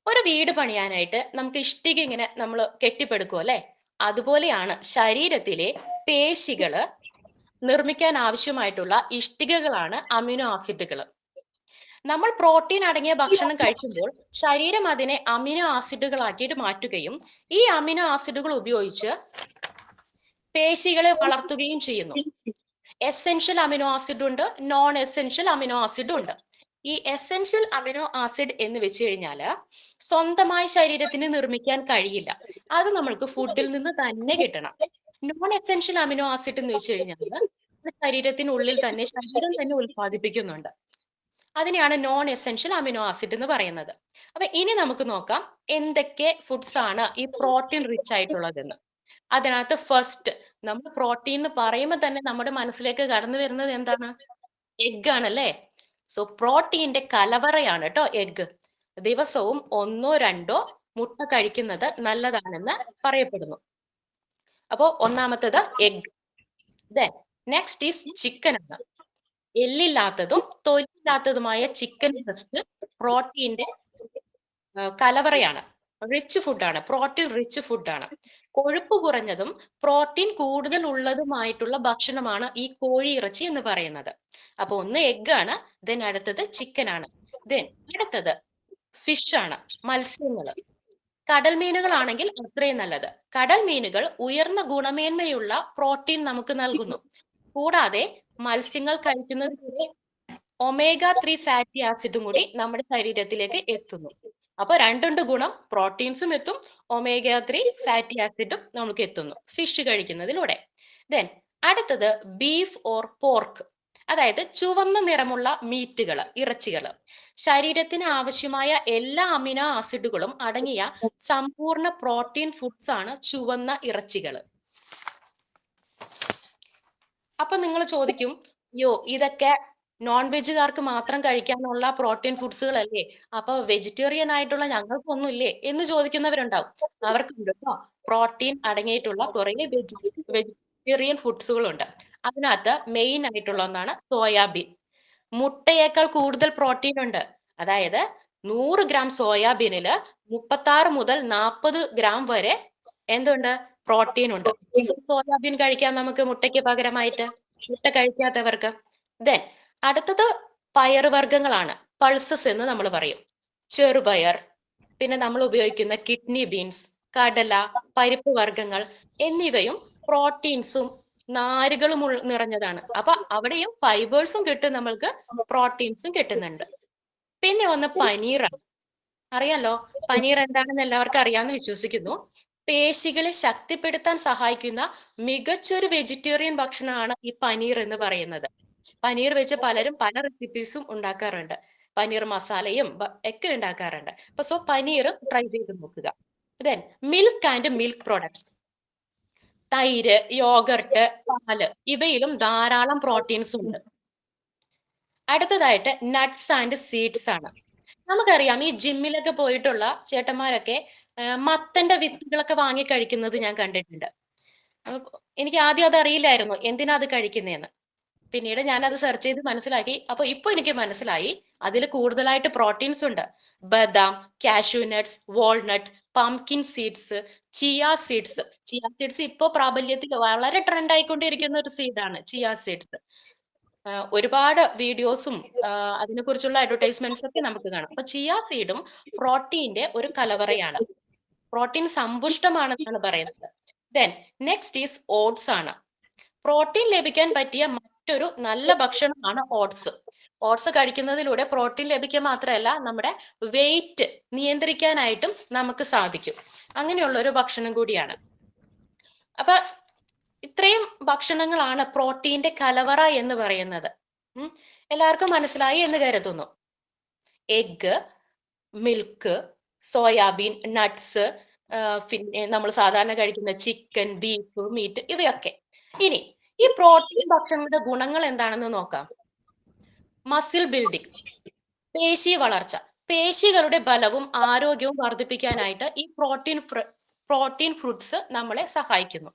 ഒരു വീട് പണിയാനായിട്ട് നമുക്ക് ഇഷ്ടിക ഇങ്ങനെ നമ്മൾ കെട്ടിപ്പടുക്കും അല്ലെ, അതുപോലെയാണ് ശരീരത്തിലെ പേശികള് നിർമ്മിക്കാൻ ആവശ്യമായിട്ടുള്ള ഇഷ്ടികകളാണ് അമിനോ ആസിഡുകൾ. നമ്മൾ പ്രോട്ടീൻ അടങ്ങിയ ഭക്ഷണം കഴിക്കുമ്പോൾ ശരീരം അതിനെ അമിനോ ആസിഡുകളാക്കിയിട്ട് മാറ്റുകയും ഈ അമിനോ ആസിഡുകൾ ഉപയോഗിച്ച് പേശികളെ വളർത്തുകയും ചെയ്യുന്നു. എസെൻഷ്യൽ അമിനോ ആസിഡ് ഉണ്ട്, നോൺ എസെൻഷ്യൽ അമിനോ ആസിഡ് ഉണ്ട്. ഈ എസെൻഷ്യൽ അമിനോ ആസിഡ് എന്ന് വെച്ച് കഴിഞ്ഞാൽ സ്വന്തമായി ശരീരത്തിന് നിർമ്മിക്കാൻ കഴിയില്ല, അത് നമ്മൾക്ക് ഫുഡിൽ നിന്ന് തന്നെ കിട്ടണം. നോൺ എസെൻഷ്യൽ അമിനോ ആസിഡ് എന്ന് വെച്ച് കഴിഞ്ഞാൽ ശരീരത്തിനുള്ളിൽ തന്നെ ശരീരം തന്നെ ഉൽപ്പാദിപ്പിക്കുന്നുണ്ട്. അതിനെയാണ് നോൺ എസെൻഷ്യൽ അമിനോ ആസിഡ് എന്ന് പറയുന്നത്. അപ്പൊ ഇനി നമുക്ക് നോക്കാം എന്തൊക്കെ ഫുഡ്സ് ആണ് ഈ പ്രോട്ടീൻ റിച്ച് ആയിട്ടുള്ളതെന്ന്. അതിനകത്ത് ഫസ്റ്റ് നമ്മൾ പ്രോട്ടീൻ എന്ന് പറയുമ്പോൾ തന്നെ നമ്മുടെ മനസ്സിലേക്ക് കടന്നു വരുന്നത് എന്താണ്? എഗ് ആണല്ലേ. സോ പ്രോട്ടീന്റെ കലവറയാണ് കേട്ടോ എഗ്. ദിവസവും 1 or 2 മുട്ട കഴിക്കുന്നത് നല്ലതാണെന്ന് പറയപ്പെടുന്നു. അപ്പോ ഒന്നാമത്തേത് എഗ്. നെക്സ്റ്റ് ഈസ് ചിക്കൻ ആണ്. എല്ലില്ലാത്തതും തൊലില്ലാത്തതുമായ ചിക്കൻ ബ്രസ്റ്റ് പ്രോട്ടീന്റെ കലവറയാണ്, റിച്ച് ഫുഡാണ്, പ്രോട്ടീൻ റിച്ച് ഫുഡാണ്. കൊഴുപ്പ് കുറഞ്ഞതും പ്രോട്ടീൻ കൂടുതൽ ഉള്ളതുമായിട്ടുള്ള ഭക്ഷണമാണ് ഈ കോഴി ഇറച്ചി എന്ന് പറയുന്നത്. അപ്പൊ ഒന്ന് എഗ് ആണ്, ദെൻ അടുത്തത് ചിക്കൻ ആണ്, ദെൻ അടുത്തത് ഫിഷ് ആണ്, മത്സ്യങ്ങൾ. കടൽ മീനുകളാണെങ്കിൽ അത്രയും നല്ലത്. കടൽ മീനുകൾ ഉയർന്ന ഗുണമേന്മയുള്ള പ്രോട്ടീൻ നമുക്ക് നൽകുന്നു. കൂടാതെ മത്സ്യങ്ങൾ കഴിക്കുന്നതിലൂടെ omega-3 ഫാറ്റി ആസിഡും കൂടി നമ്മുടെ ശരീരത്തിലേക്ക് എത്തുന്നു. അപ്പൊ രണ്ടുണ്ട് ഗുണം, പ്രോട്ടീൻസും എത്തും, omega-3 ഫാറ്റി ആസിഡും നമുക്ക് എത്തുന്നു ഫിഷ് കഴിക്കുന്നതിലൂടെ. ദെൻ അടുത്തത് ബീഫ് ഓർ പോർക്ക്, അതായത് ചുവന്ന നിറമുള്ള മീറ്റുകൾ, ഇറച്ചികൾ. ശരീരത്തിന് ആവശ്യമായ എല്ലാ അമിനോ ആസിഡുകളും അടങ്ങിയ സമ്പൂർണ്ണ പ്രോട്ടീൻ ഫുഡ്സ് ആണ് ചുവന്ന ഇറച്ചികൾ. അപ്പൊ നിങ്ങൾ ചോദിക്കും, ഇതൊക്കെ നോൺ വെജുകാർക്ക് മാത്രം കഴിക്കാനുള്ള പ്രോട്ടീൻ ഫുഡ്സുകൾ അല്ലേ, അപ്പൊ വെജിറ്റേറിയൻ ആയിട്ടുള്ള ഞങ്ങൾക്കൊന്നും ഇല്ലേ എന്ന് ചോദിക്കുന്നവരുണ്ടാവും. അവർക്കുണ്ട് കേട്ടോ, പ്രോട്ടീൻ അടങ്ങിയിട്ടുള്ള കുറെ വെജിറ്റേറിയൻ ഫുഡ്സുകളുണ്ട്. അതിനകത്ത് മെയിൻ ആയിട്ടുള്ള ഒന്നാണ് സോയാബീൻ. മുട്ടയേക്കാൾ കൂടുതൽ പ്രോട്ടീൻ ഉണ്ട്. അതായത് 100 ഗ്രാം സോയാബീനിൽ 36 മുതൽ 40 ഗ്രാം വരെ എന്തുണ്ട്? പ്രോട്ടീൻ ഉണ്ട്. സോയാബീൻ കഴിക്കാം നമുക്ക് മുട്ടയ്ക്ക് പകരമായിട്ട്, മുട്ട കഴിക്കാത്തവർക്ക്. ദെൻ അടുത്തത് പയറുവർഗ്ഗങ്ങളാണ്, പൾസസ് എന്ന് നമ്മൾ പറയും. ചെറുപയർ, പിന്നെ നമ്മൾ ഉപയോഗിക്കുന്ന കിഡ്നി ബീൻസ്, കടല, പരിപ്പ് വർഗ്ഗങ്ങൾ എന്നിവയും പ്രോട്ടീൻസും നാരുകളും നിറഞ്ഞതാണ്. അപ്പൊ അവിടെയും ഫൈബേഴ്സും കിട്ടും, നമ്മൾക്ക് പ്രോട്ടീൻസും കിട്ടുന്നുണ്ട്. പിന്നെ ഒന്ന് പനീറാണ്. അറിയാലോ പനീർ എന്താണെന്ന് എല്ലാവർക്കും അറിയാമെന്ന് വിശ്വസിക്കുന്നു. പേശികളെ ശക്തിപ്പെടുത്താൻ സഹായിക്കുന്ന മികച്ചൊരു വെജിറ്റേറിയൻ ഭക്ഷണമാണ് ഈ പനീർ എന്ന് പറയുന്നത്. പനീർ വെച്ച് പലരും പല റെസിപ്പീസും ഉണ്ടാക്കാറുണ്ട്. പനീർ മസാലയും ഒക്കെ ഉണ്ടാക്കാറുണ്ട്. സോ പനീർ ട്രൈ ചെയ്ത് നോക്കുക. Then milk and milk products. തൈര്, യോഗർട്ട്, പാല് ഇവയിലും ധാരാളം പ്രോട്ടീൻസ് ഉണ്ട്. അടുത്തതായിട്ട് നട്ട്സ് ആൻഡ് സീഡ്സ് ആണ്. നമുക്കറിയാം ഈ ജിമ്മിലൊക്കെ പോയിട്ടുള്ള ചേട്ടന്മാരൊക്കെ മത്തന്റെ വിത്തുകളൊക്കെ വാങ്ങി കഴിക്കുന്നത് ഞാൻ കണ്ടിട്ടുണ്ട്. എനിക്ക് ആദ്യം അത് അറിയില്ലായിരുന്നു എന്തിനാ അത് കഴിക്കുന്നതെന്ന്. പിന്നീട് ഞാൻ അത് സെർച്ച് ചെയ്ത് മനസ്സിലാക്കി. അപ്പൊ ഇപ്പൊ എനിക്ക് മനസ്സിലായി അതിൽ കൂടുതലായിട്ട് പ്രോട്ടീൻസ് ഉണ്ട്. ബദാം, cashew nuts, walnut, pumpkin seeds, chia seeds. Chia seeds ഇപ്പോൾ പ്രാബല്യത്തിൽ വളരെ ട്രെൻഡ് ആയിക്കൊണ്ടിരിക്കുന്ന ഒരു സീഡാണ് ചിയ സീഡ്സ്. ഒരുപാട് വീഡിയോസും അതിനെക്കുറിച്ചുള്ള അഡ്വർടൈസ്മെന്റ്സ് ഒക്കെ നമുക്ക് കാണാം. അപ്പൊ ചിയ സീഡും പ്രോട്ടീന്റെ ഒരു കലവറയാണ്. പ്രോട്ടീൻ സമ്പുഷ്ടമാണെന്നാണ് പറയുന്നത്. ദെൻ നെക്സ്റ്റ് ഈസ് ഓട്സ് ആണ്. പ്രോട്ടീൻ ലഭിക്കാൻ പറ്റിയ മറ്റൊരു നല്ല ഭക്ഷണമാണ് ഓട്സ്. ഓട്സ് കഴിക്കുന്നതിലൂടെ പ്രോട്ടീൻ ലഭിക്കുക മാത്രമല്ല നമ്മുടെ വെയിറ്റ് നിയന്ത്രിക്കാനായിട്ടും നമുക്ക് സാധിക്കും. അങ്ങനെയുള്ള ഒരു ഭക്ഷണം കൂടിയാണ്. അപ്പൊ ഇത്രയും ഭക്ഷണങ്ങളാണ് പ്രോട്ടീന്റെ കലവറ എന്ന് പറയുന്നത്. എല്ലാവർക്കും മനസ്സിലായി എന്ന് കരുതുന്നു. എഗ്, മിൽക്ക്, സോയാബീൻ, നട്ട്സ്, പിന്നെ നമ്മൾ സാധാരണ കഴിക്കുന്ന ചിക്കൻ, ബീഫ്, മീറ്റ് ഇവയൊക്കെ. ഇനി ഈ പ്രോട്ടീൻ ഭക്ഷണങ്ങളുടെ ഗുണങ്ങൾ എന്താണെന്ന് നോക്കാം. മസിൽ ബിൽഡിംഗ്, പേശി വളർച്ച. പേശികളുടെ ബലവും ആരോഗ്യവും വർദ്ധിപ്പിക്കാനായിട്ട് ഈ പ്രോട്ടീൻ ഫ്രൂട്ട്സ് നമ്മളെ സഹായിക്കുന്നു.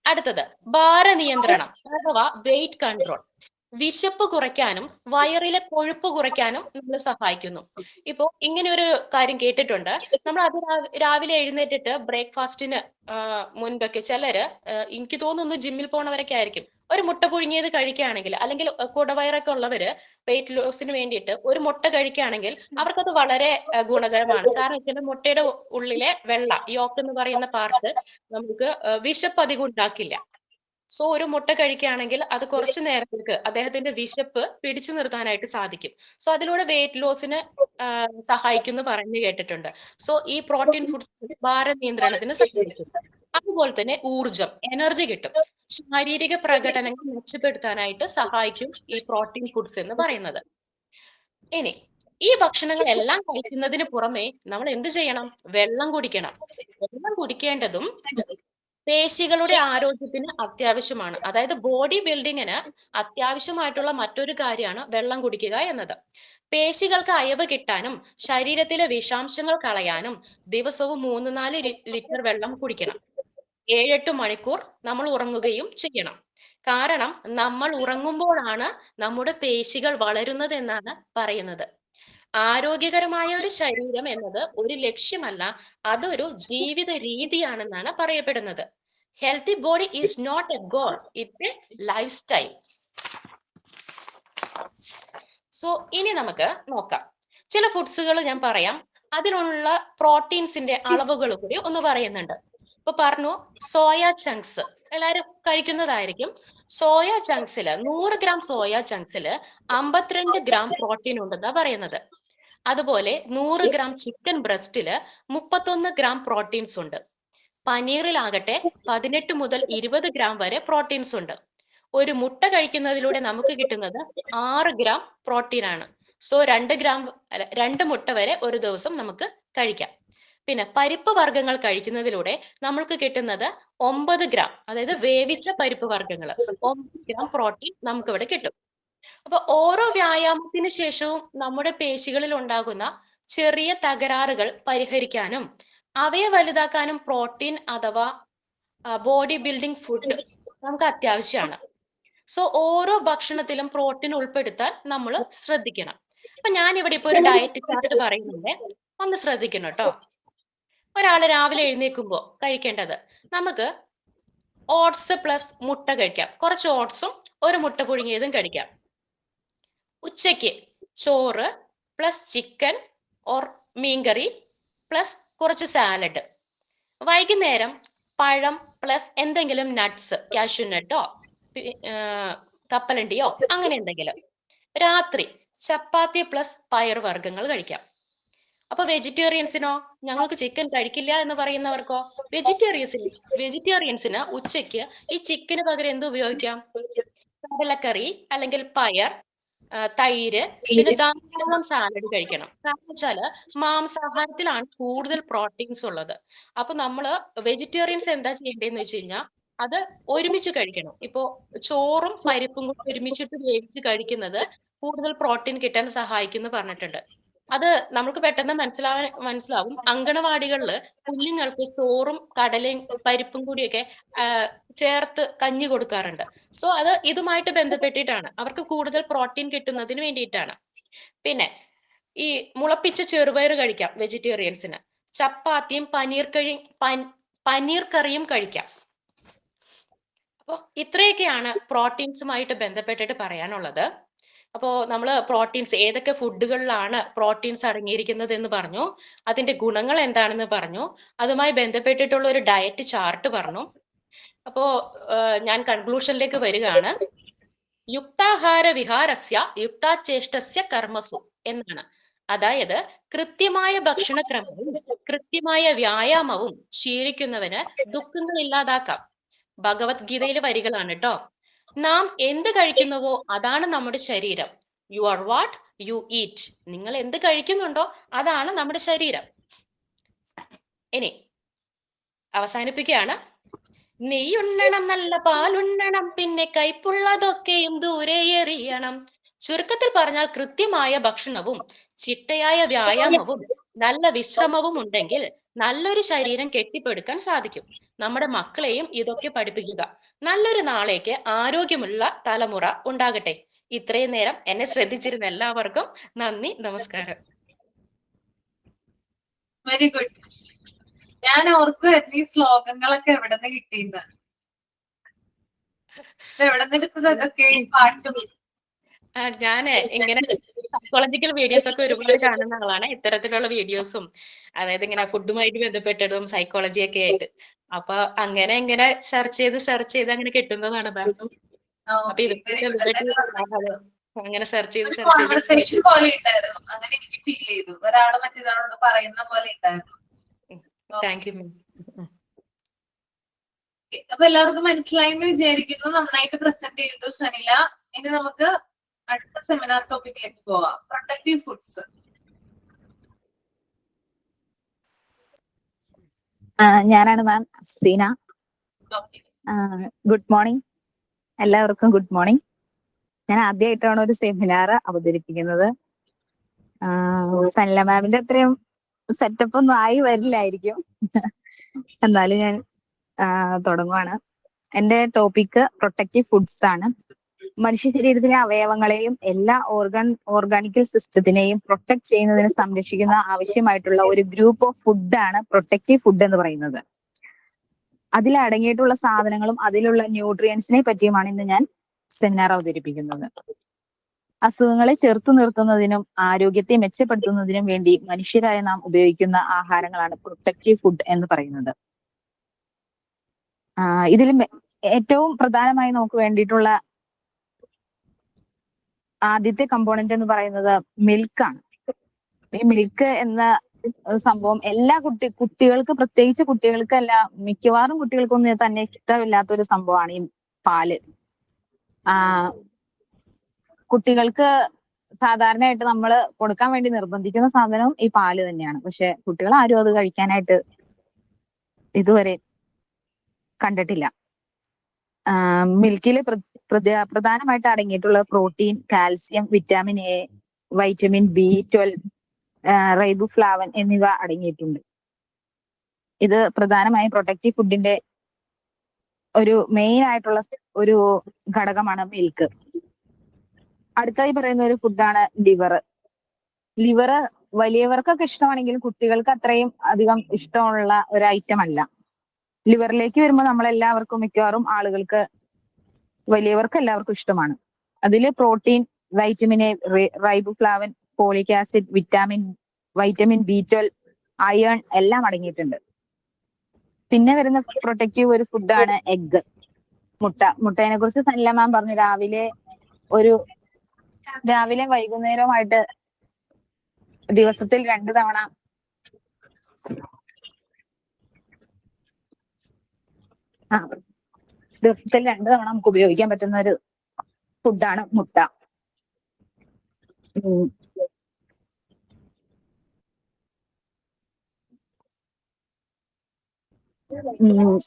അടുത്തത് ഭാരനിയന്ത്രണം അഥവാ വെയിറ്റ് കൺട്രോൾ. വിശപ്പ് കുറയ്ക്കാനും വയറിലെ കൊഴുപ്പ് കുറയ്ക്കാനും നമ്മളെ സഹായിക്കുന്നു. ഇപ്പോ ഇങ്ങനെ ഒരു കാര്യം കേട്ടിട്ടുണ്ട്. നമ്മൾ അത് രാവിലെ എഴുന്നേറ്റിട്ട് ബ്രേക്ക്ഫാസ്റ്റിന് മുൻപൊക്കെ ചിലര്, എനിക്ക് തോന്നുന്നു ജിമ്മിൽ പോണവരൊക്കെ ആയിരിക്കും, ഒരു മുട്ട പുഴുങ്ങിയത് കഴിക്കുകയാണെങ്കിൽ, അല്ലെങ്കിൽ കുടവയറൊക്കെ ഉള്ളവര് വെയിറ്റ് ലോസിന് വേണ്ടിയിട്ട് ഒരു മുട്ട കഴിക്കുകയാണെങ്കിൽ അവർക്കത് വളരെ ഗുണകരമാണ്. കാരണം ചില മുട്ടയുടെ ഉള്ളിലെ വെള്ള യോക്ക് എന്ന് പറയുന്ന പാർട്ട് നമുക്ക് വിശപ്പ് അധികം ഉണ്ടാക്കില്ല. സോ ഒരു മുട്ട കഴിക്കുകയാണെങ്കിൽ അത് കുറച്ചു നേരത്തേക്ക് അദ്ദേഹത്തിന്റെ വിശപ്പ് പിടിച്ചു നിർത്താനായിട്ട് സാധിക്കും. സോ അതിലൂടെ വെയിറ്റ് ലോസിന് സഹായിക്കുന്നു പറഞ്ഞു കേട്ടിട്ടുണ്ട്. സോ ഈ പ്രോട്ടീൻ ഫുഡ്സ് ഭാര നിയന്ത്രണത്തിന് സഹായിക്കും. അതുപോലെ തന്നെ ഊർജം, എനർജി കിട്ടും. ശാരീരിക പ്രകടനങ്ങൾ മെച്ചപ്പെടുത്താനായിട്ട് സഹായിക്കും ഈ പ്രോട്ടീൻ ഫുഡ്സ് എന്ന് പറയുന്നത്. ഇനി ഈ ഭക്ഷണങ്ങൾ എല്ലാം കഴിക്കുന്നതിന് പുറമെ നമ്മൾ എന്ത് ചെയ്യണം? വെള്ളം കുടിക്കണം. വെള്ളം കുടിക്കേണ്ടതും പേശികളുടെ ആരോഗ്യത്തിന് അത്യാവശ്യമാണ്. അതായത് ബോഡി ബിൽഡിങ്ങിന് അത്യാവശ്യമായിട്ടുള്ള മറ്റൊരു കാര്യമാണ് വെള്ളം കുടിക്കുക എന്നത്. പേശികൾക്ക് അയവ് കിട്ടാനും ശരീരത്തിലെ വിഷാംശങ്ങൾ കളയാനും ദിവസവും 3-4 ലിറ്റർ വെള്ളം കുടിക്കണം. 7-8 മണിക്കൂർ നമ്മൾ ഉറങ്ങുകയും ചെയ്യണം. കാരണം നമ്മൾ ഉറങ്ങുമ്പോഴാണ് നമ്മുടെ പേശികൾ വളരുന്നത് എന്നാണ് പറയുന്നത്. ആരോഗ്യകരമായ ഒരു ശരീരം എന്നത് ഒരു ലക്ഷ്യമല്ല, അതൊരു ജീവിത രീതിയാണെന്നാണ് പറയപ്പെടുന്നത്. Healthy body is not a goal, it's a life style. So ഇനി നമുക്ക് നോക്കാം. ചില ഫുഡ്സുകൾ ഞാൻ പറയാം, അതിലുള്ള പ്രോട്ടീൻസിന്റെ അളവുകൾ കൂടി ഒന്ന് പറയുന്നുണ്ട്. ഇപ്പൊ പറഞ്ഞു സോയ ചങ്ക്സ് എല്ലാവരും കഴിക്കുന്നതായിരിക്കും. സോയ ചങ്ക്സില് 100 ഗ്രാം സോയ ചങ്ക്സില് 52 ഗ്രാം പ്രോട്ടീൻ ഉണ്ടെന്നാ പറയുന്നത്. അതുപോലെ 100 ഗ്രാം ചിക്കൻ ബ്രസ്റ്റില് 31 ഗ്രാം പ്രോട്ടീൻസ് ഉണ്ട്. പനീറിലാകട്ടെ 18 മുതൽ 20 ഗ്രാം വരെ പ്രോട്ടീൻസ് ഉണ്ട്. ഒരു മുട്ട കഴിക്കുന്നതിലൂടെ നമുക്ക് കിട്ടുന്നത് 6 ഗ്രാം പ്രോട്ടീൻ ആണ്. സോ 2 മുട്ട വരെ ഒരു ദിവസം നമുക്ക് കഴിക്കാം. പിന്നെ പരിപ്പ് വർഗ്ഗങ്ങൾ കഴിക്കുന്നതിലൂടെ നമ്മൾക്ക് കിട്ടുന്നത് 9 ഗ്രാം, അതായത് വേവിച്ച പരിപ്പ് വർഗ്ഗങ്ങൾ 9 ഗ്രാം പ്രോട്ടീൻ നമുക്ക് ഇവിടെ കിട്ടും. അപ്പൊ ഓരോ വ്യായാമത്തിന് ശേഷവും നമ്മുടെ പേശികളിൽ ഉണ്ടാകുന്ന ചെറിയ തകരാറുകൾ പരിഹരിക്കാനും അവയെ വലുതാക്കാനും പ്രോട്ടീൻ അഥവാ ബോഡി ബിൽഡിംഗ് ഫുഡ് നമുക്ക് അത്യാവശ്യമാണ്. സോ ഓരോ ഭക്ഷണത്തിലും പ്രോട്ടീൻ ഉൾപ്പെടുത്താൻ നമ്മൾ ശ്രദ്ധിക്കണം. അപ്പൊ ഞാനിവിടെ ഇപ്പൊ ഒരു ഡയറ്റ് ചാർട്ട് പറയുന്നുണ്ട്, ഒന്ന് ശ്രദ്ധിക്കണം കേട്ടോ. ഒരാള് രാവിലെ എഴുന്നേൽക്കുമ്പോൾ കഴിക്കേണ്ടത്, നമുക്ക് ഓട്സ് പ്ലസ് മുട്ട കഴിക്കാം. കുറച്ച് ഓട്സും ഒരു മുട്ട പുഴുങ്ങിയതും കഴിക്കാം. ഉച്ചയ്ക്ക് ചോറ് പ്ലസ് ചിക്കൻ ഓർ മീൻകറി പ്ലസ് കുറച്ച് സാലഡ്. വൈകുന്നേരം പഴം പ്ലസ് എന്തെങ്കിലും നട്ട്സ്, കാഷ്യൂ നട്ടോ കപ്പലണ്ടിയോ അങ്ങനെ എന്തെങ്കിലും. രാത്രി ചപ്പാത്തി പ്ലസ് പയർ വർഗ്ഗങ്ങൾ കഴിക്കാം. അപ്പൊ വെജിറ്റേറിയൻസിനോ, ഞങ്ങൾക്ക് ചിക്കൻ കഴിക്കില്ല എന്ന് പറയുന്നവർക്കോ? വെജിറ്റേറിയൻസിന് ഉച്ചയ്ക്ക് ഈ ചിക്കന് പകരം എന്ത് ഉപയോഗിക്കാം? കടലക്കറി അല്ലെങ്കിൽ പയർ, തൈര്, പിന്നെ ധാരാളം സാലഡ് കഴിക്കണം. കാരണം വെച്ചാല് മാംസാഹാരത്തിലാണ് കൂടുതൽ പ്രോട്ടീൻസ് ഉള്ളത്. അപ്പൊ നമ്മള് വെജിറ്റേറിയൻസ് എന്താ ചെയ്യേണ്ടതെന്ന് വെച്ച് കഴിഞ്ഞാൽ അത് ഒരുമിച്ച് കഴിക്കണം. ഇപ്പോ ചോറും പരിപ്പും കൂടി ഒരുമിച്ചിട്ട് വേവിച്ച് കഴിക്കുന്നത് കൂടുതൽ പ്രോട്ടീൻ കിട്ടാൻ സഹായിക്കും പറഞ്ഞിട്ടുണ്ട്. അത് നമുക്ക് പെട്ടെന്ന് മനസ്സിലാവും. അങ്കണവാടികളിൽ കുഞ്ഞുങ്ങൾക്ക് ചോറും കടലയും പരിപ്പും കൂടിയൊക്കെ ചേർത്ത് കഞ്ഞി കൊടുക്കാറുണ്ട്. സോ അത് ഇതുമായിട്ട് ബന്ധപ്പെട്ടിട്ടാണ്, അവർക്ക് കൂടുതൽ പ്രോട്ടീൻ കിട്ടുന്നതിന് വേണ്ടിയിട്ടാണ്. പിന്നെ ഈ മുളപ്പിച്ച ചെറുപയർ കഴിക്കാം വെജിറ്റേറിയൻസിന്. ചപ്പാത്തിയും പനീർ കറിയും കഴിക്കാം. അപ്പോൾ ഇത്രയൊക്കെയാണ് പ്രോട്ടീൻസുമായിട്ട് ബന്ധപ്പെട്ടിട്ട് പറയാനുള്ളത്. അപ്പോൾ നമ്മൾ പ്രോട്ടീൻസ് ഏതൊക്കെ ഫുഡുകളിലാണ് പ്രോട്ടീൻസ് അടങ്ങിയിരിക്കുന്നത് എന്ന് പറഞ്ഞു, അതിന്റെ ഗുണങ്ങൾ എന്താണെന്ന് പറഞ്ഞു, അതുമായി ബന്ധപ്പെട്ടിട്ടുള്ള ഒരു ഡയറ്റ് ചാർട്ട് പറഞ്ഞു. അപ്പോ ഞാൻ കൺക്ലൂഷനിലേക്ക് വരികയാണ്. യുക്താഹാര വിഹാരസ്യ യുക്താചേഷ്ടസ്യ കർമ്മസു എന്നാണ്. അതായത് കൃത്യമായ ഭക്ഷണക്രമവും കൃത്യമായ വ്യായാമവും ശീലിക്കുന്നവന് ദുഃഖങ്ങൾ ഇല്ലാതാക്കാം. ഭഗവത്ഗീതയിലെ വരികളാണ് കേട്ടോ. നാം എന്ത് കഴിക്കുന്നുവോ അതാണ് നമ്മുടെ ശരീരം. You are what you eat. നിങ്ങൾ എന്ത് കഴിക്കുന്നുണ്ടോ അതാണ് നമ്മുടെ ശരീരം. ഇനി അവസാനിപ്പിക്കുകയാണ്. നെയ്യുണ്ണണം, നല്ല പാലുണ്ണണം, പിന്നെ കൈപ്പുള്ളതൊക്കെയും ദൂരെ എറിയണം. ചുരുക്കത്തിൽ പറഞ്ഞാൽ കൃത്യമായ ഭക്ഷണവും ചിട്ടയായ വ്യായാമവും നല്ല വിശ്രമവും ഉണ്ടെങ്കിൽ നല്ലൊരു ശരീരം കെട്ടിപ്പടുക്കാൻ സാധിക്കും. നമ്മുടെ മക്കളെയും ഇതൊക്കെ പഠിപ്പിക്കുക. നല്ലൊരു നാളേക്ക് ആരോഗ്യമുള്ള തലമുറ ഉണ്ടാകട്ടെ. ഇത്രയും നേരം എന്നെ ശ്രദ്ധിച്ചിരുന്ന എല്ലാവർക്കും നന്ദി, നമസ്കാരം. Very good. ഞാൻ ഓർക്കുമായിരുന്നു ഈ ശ്ലോകങ്ങളൊക്കെ എവിടെ നിന്ന് കിട്ടിയെന്ന്. എവിടെ നിന്ന് എടുത്തത് അതൊക്കെ ഈ പാട്ടും? ഞാന് ഇങ്ങനെ സൈക്കോളജിക്കൽ വീഡിയോസ് ഒക്കെ ഒരുപാട് കാണുന്ന ആളാണ്. ഇത്തരത്തിലുള്ള വീഡിയോസും, അതായത് ഇങ്ങനെ ഫുഡുമായിട്ട് ബന്ധപ്പെട്ടതും സൈക്കോളജിയൊക്കെ ആയിട്ട്. അപ്പൊ ഇങ്ങനെ സെർച്ച് ചെയ്ത് അങ്ങനെ കിട്ടുന്നതാണ് മാം. അപ്പൊ അങ്ങനെ സെർച്ച് ചെയ്ത് കോൺവെർസേഷൻ പോലെ ഉണ്ടായിരുന്നു. അങ്ങനെ എനിക്ക് ഫീൽ ചെയ്തു. ഒരാള് മറ്റൊരാളോട് പറയുന്ന പോലെ ഉണ്ടായിരുന്നു. താങ്ക് യു മാം. അപ്പൊ എല്ലാവർക്കും മനസ്സിലായെന്ന് വിചാരിക്കുന്നു. നന്നായിട്ട് പ്രസന്റ് ചെയ്തു സനില. ഇനി നമുക്ക് അടുത്ത സെമിനാർ ടോപ്പിക്കിലേക്ക് പോവാം. Protective foods. ഞാനാണ് മാം സീന. ഗുഡ് മോർണിംഗ് എല്ലാവർക്കും. Good morning. ഞാൻ ആദ്യമായിട്ടാണ് ഒരു സെമിനാർ അവതരിപ്പിക്കുന്നത്. സനില മാമിന്റെ അത്രയും സെറ്റപ്പ് ഒന്നും ആയി വരില്ലായിരിക്കും, എന്നാലും ഞാൻ തുടങ്ങുവാണ്. എന്റെ ടോപ്പിക്ക് പ്രൊട്ടക്റ്റീവ് ഫുഡ്സ് ആണ്. മനുഷ്യ ശരീരത്തിലെ അവയവങ്ങളെയും എല്ലാ ഓർഗാനിക്കൽ സിസ്റ്റത്തിനെയും പ്രൊട്ടക്ട് ചെയ്യുന്നതിന് സംരക്ഷിക്കുന്ന ആവശ്യമായിട്ടുള്ള ഒരു ഗ്രൂപ്പ് ഓഫ് ഫുഡാണ് പ്രൊട്ടക്റ്റീവ് ഫുഡ് എന്ന് പറയുന്നത്. അതിൽ അടങ്ങിയിട്ടുള്ള സാധനങ്ങളും അതിലുള്ള ന്യൂട്രിയൻസിനെ പറ്റിയുമാണ് ഇന്ന് ഞാൻ സെമിനാർ അവതരിപ്പിക്കുന്നത്. അസുഖങ്ങളെ ചെറുത്തു നിർത്തുന്നതിനും ആരോഗ്യത്തെ മെച്ചപ്പെടുത്തുന്നതിനും വേണ്ടി മനുഷ്യരായ നാം ഉപയോഗിക്കുന്ന ആഹാരങ്ങളാണ് പ്രൊട്ടക്റ്റീവ് ഫുഡ് എന്ന് പറയുന്നത്. ഇതിൽ ഏറ്റവും പ്രധാനമായി നമുക്ക് വേണ്ടിയിട്ടുള്ള ആദ്യത്തെ കമ്പോണന്റ് എന്ന് പറയുന്നത് മിൽക്കാണ്. ഈ മിൽക്ക് എന്ന സംഭവം എല്ലാ കുട്ടികൾക്ക്, പ്രത്യേകിച്ച് കുട്ടികൾക്കല്ല, മിക്കവാറും കുട്ടികൾക്കൊന്നും തന്നെ ഇഷ്ടമില്ലാത്തൊരു സംഭവമാണ് ഈ പാല്. കുട്ടികൾക്ക് സാധാരണയായിട്ട് നമ്മൾ കൊടുക്കാൻ വേണ്ടി നിർബന്ധിക്കുന്ന സാധനവും ഈ പാല് തന്നെയാണ്. പക്ഷെ കുട്ടികൾ ആരും അത് കഴിക്കാനായിട്ട് ഇതുവരെ കണ്ടിട്ടില്ല. മിൽക്കിൽ പ്രധാനമായിട്ട് അടങ്ങിയിട്ടുള്ള protein, calcium, vitamin A, vitamin B12, riboflavin എന്നിവ അടങ്ങിയിട്ടുണ്ട്. ഇത് പ്രധാനമായും പ്രൊട്ടക്റ്റീവ് ഫുഡിന്റെ ഒരു മെയിൻ ആയിട്ടുള്ള ഒരു ഘടകമാണ് മിൽക്ക്. അടുത്തായി പറയുന്ന ഒരു ഫുഡാണ് ലിവർ. വലിയവർക്കൊക്കെ ഇഷ്ടമാണെങ്കിലും കുട്ടികൾക്ക് അത്രയും അധികം ഇഷ്ടമുള്ള ഒരു ഐറ്റം അല്ല. ലിവറിലേക്ക് വരുമ്പോൾ നമ്മളെല്ലാവർക്കും, മിക്കവാറും ആളുകൾക്ക്, വലിയവർക്ക് എല്ലാവർക്കും ഇഷ്ടമാണ്. അതിൽ protein, vitamin A, riboflavin, folic acid, vitamin B12, iron എല്ലാം അടങ്ങിയിട്ടുണ്ട്. പിന്നെ വരുന്ന പ്രൊട്ടക്റ്റീവ് ഒരു ഫുഡാണ് എഗ്ഗ്, മുട്ടയെ കുറിച്ച് സനില മാം പറഞ്ഞു. രാവിലെ വൈകുന്നേരമായിട്ട് ദിവസത്തിൽ 2 തവണ ദിവസത്തിൽ 2 തവണ നമുക്ക് ഉപയോഗിക്കാൻ പറ്റുന്ന ഒരു ഫുഡാണ് മുട്ട.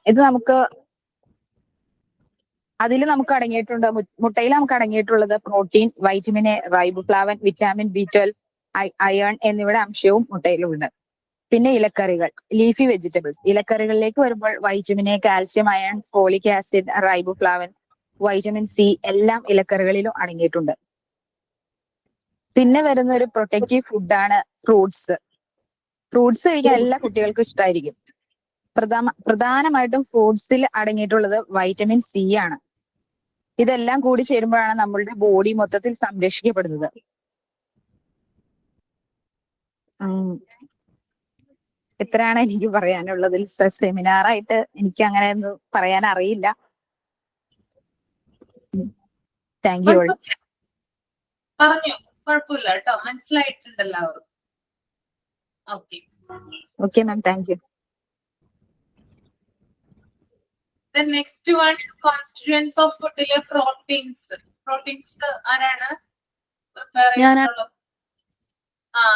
ഇത് അതിൽ നമുക്ക് അടങ്ങിയിട്ടുണ്ട്, മുട്ടയിൽ നമുക്ക് അടങ്ങിയിട്ടുള്ളത് protein, vitamin A, riboflavin, vitamin B12, iron എന്നിവയുടെ അംശവും മുട്ടയിലുണ്ട്. പിന്നെ ഇലക്കറികൾ, ലീഫി വെജിറ്റബിൾസ്. ഇലക്കറികളിലേക്ക് വരുമ്പോൾ vitamin A, calcium, iron, folic acid, riboflavin, vitamin C എല്ലാം ഇലക്കറികളിലും അടങ്ങിയിട്ടുണ്ട്. പിന്നെ വരുന്ന ഒരു പ്രൊട്ടക്റ്റീവ് ഫുഡാണ് ഫ്രൂട്ട്സ്. ഫ്രൂട്ട്സ് കഴിക്കാൻ എല്ലാ കുട്ടികൾക്കും ഇഷ്ടമായിരിക്കും. പ്രധാനമായിട്ടും ഫ്രൂട്ട്സിൽ അടങ്ങിയിട്ടുള്ളത് വൈറ്റമിൻ സി ആണ്. ഇതെല്ലാം കൂടി ചേരുമ്പോഴാണ് നമ്മളുടെ ബോഡി മൊത്തത്തിൽ സംരക്ഷിക്കപ്പെടുന്നത്. ഇത്രയാണ് എനിക്ക് പറയാനുള്ളതിൽ. സെമിനാറായിട്ട് എനിക്ക് അങ്ങനെ ഒന്നും പറയാൻ അറിയില്ല. Thank you. പറഞ്ഞു, കുഴപ്പമില്ല കേട്ടോ, മനസ്സിലായിട്ടുണ്ട് എല്ലാവരും. Okay ma'am, thank U. The next one, constituents of food ile proteins. Proteins ആരാണ്?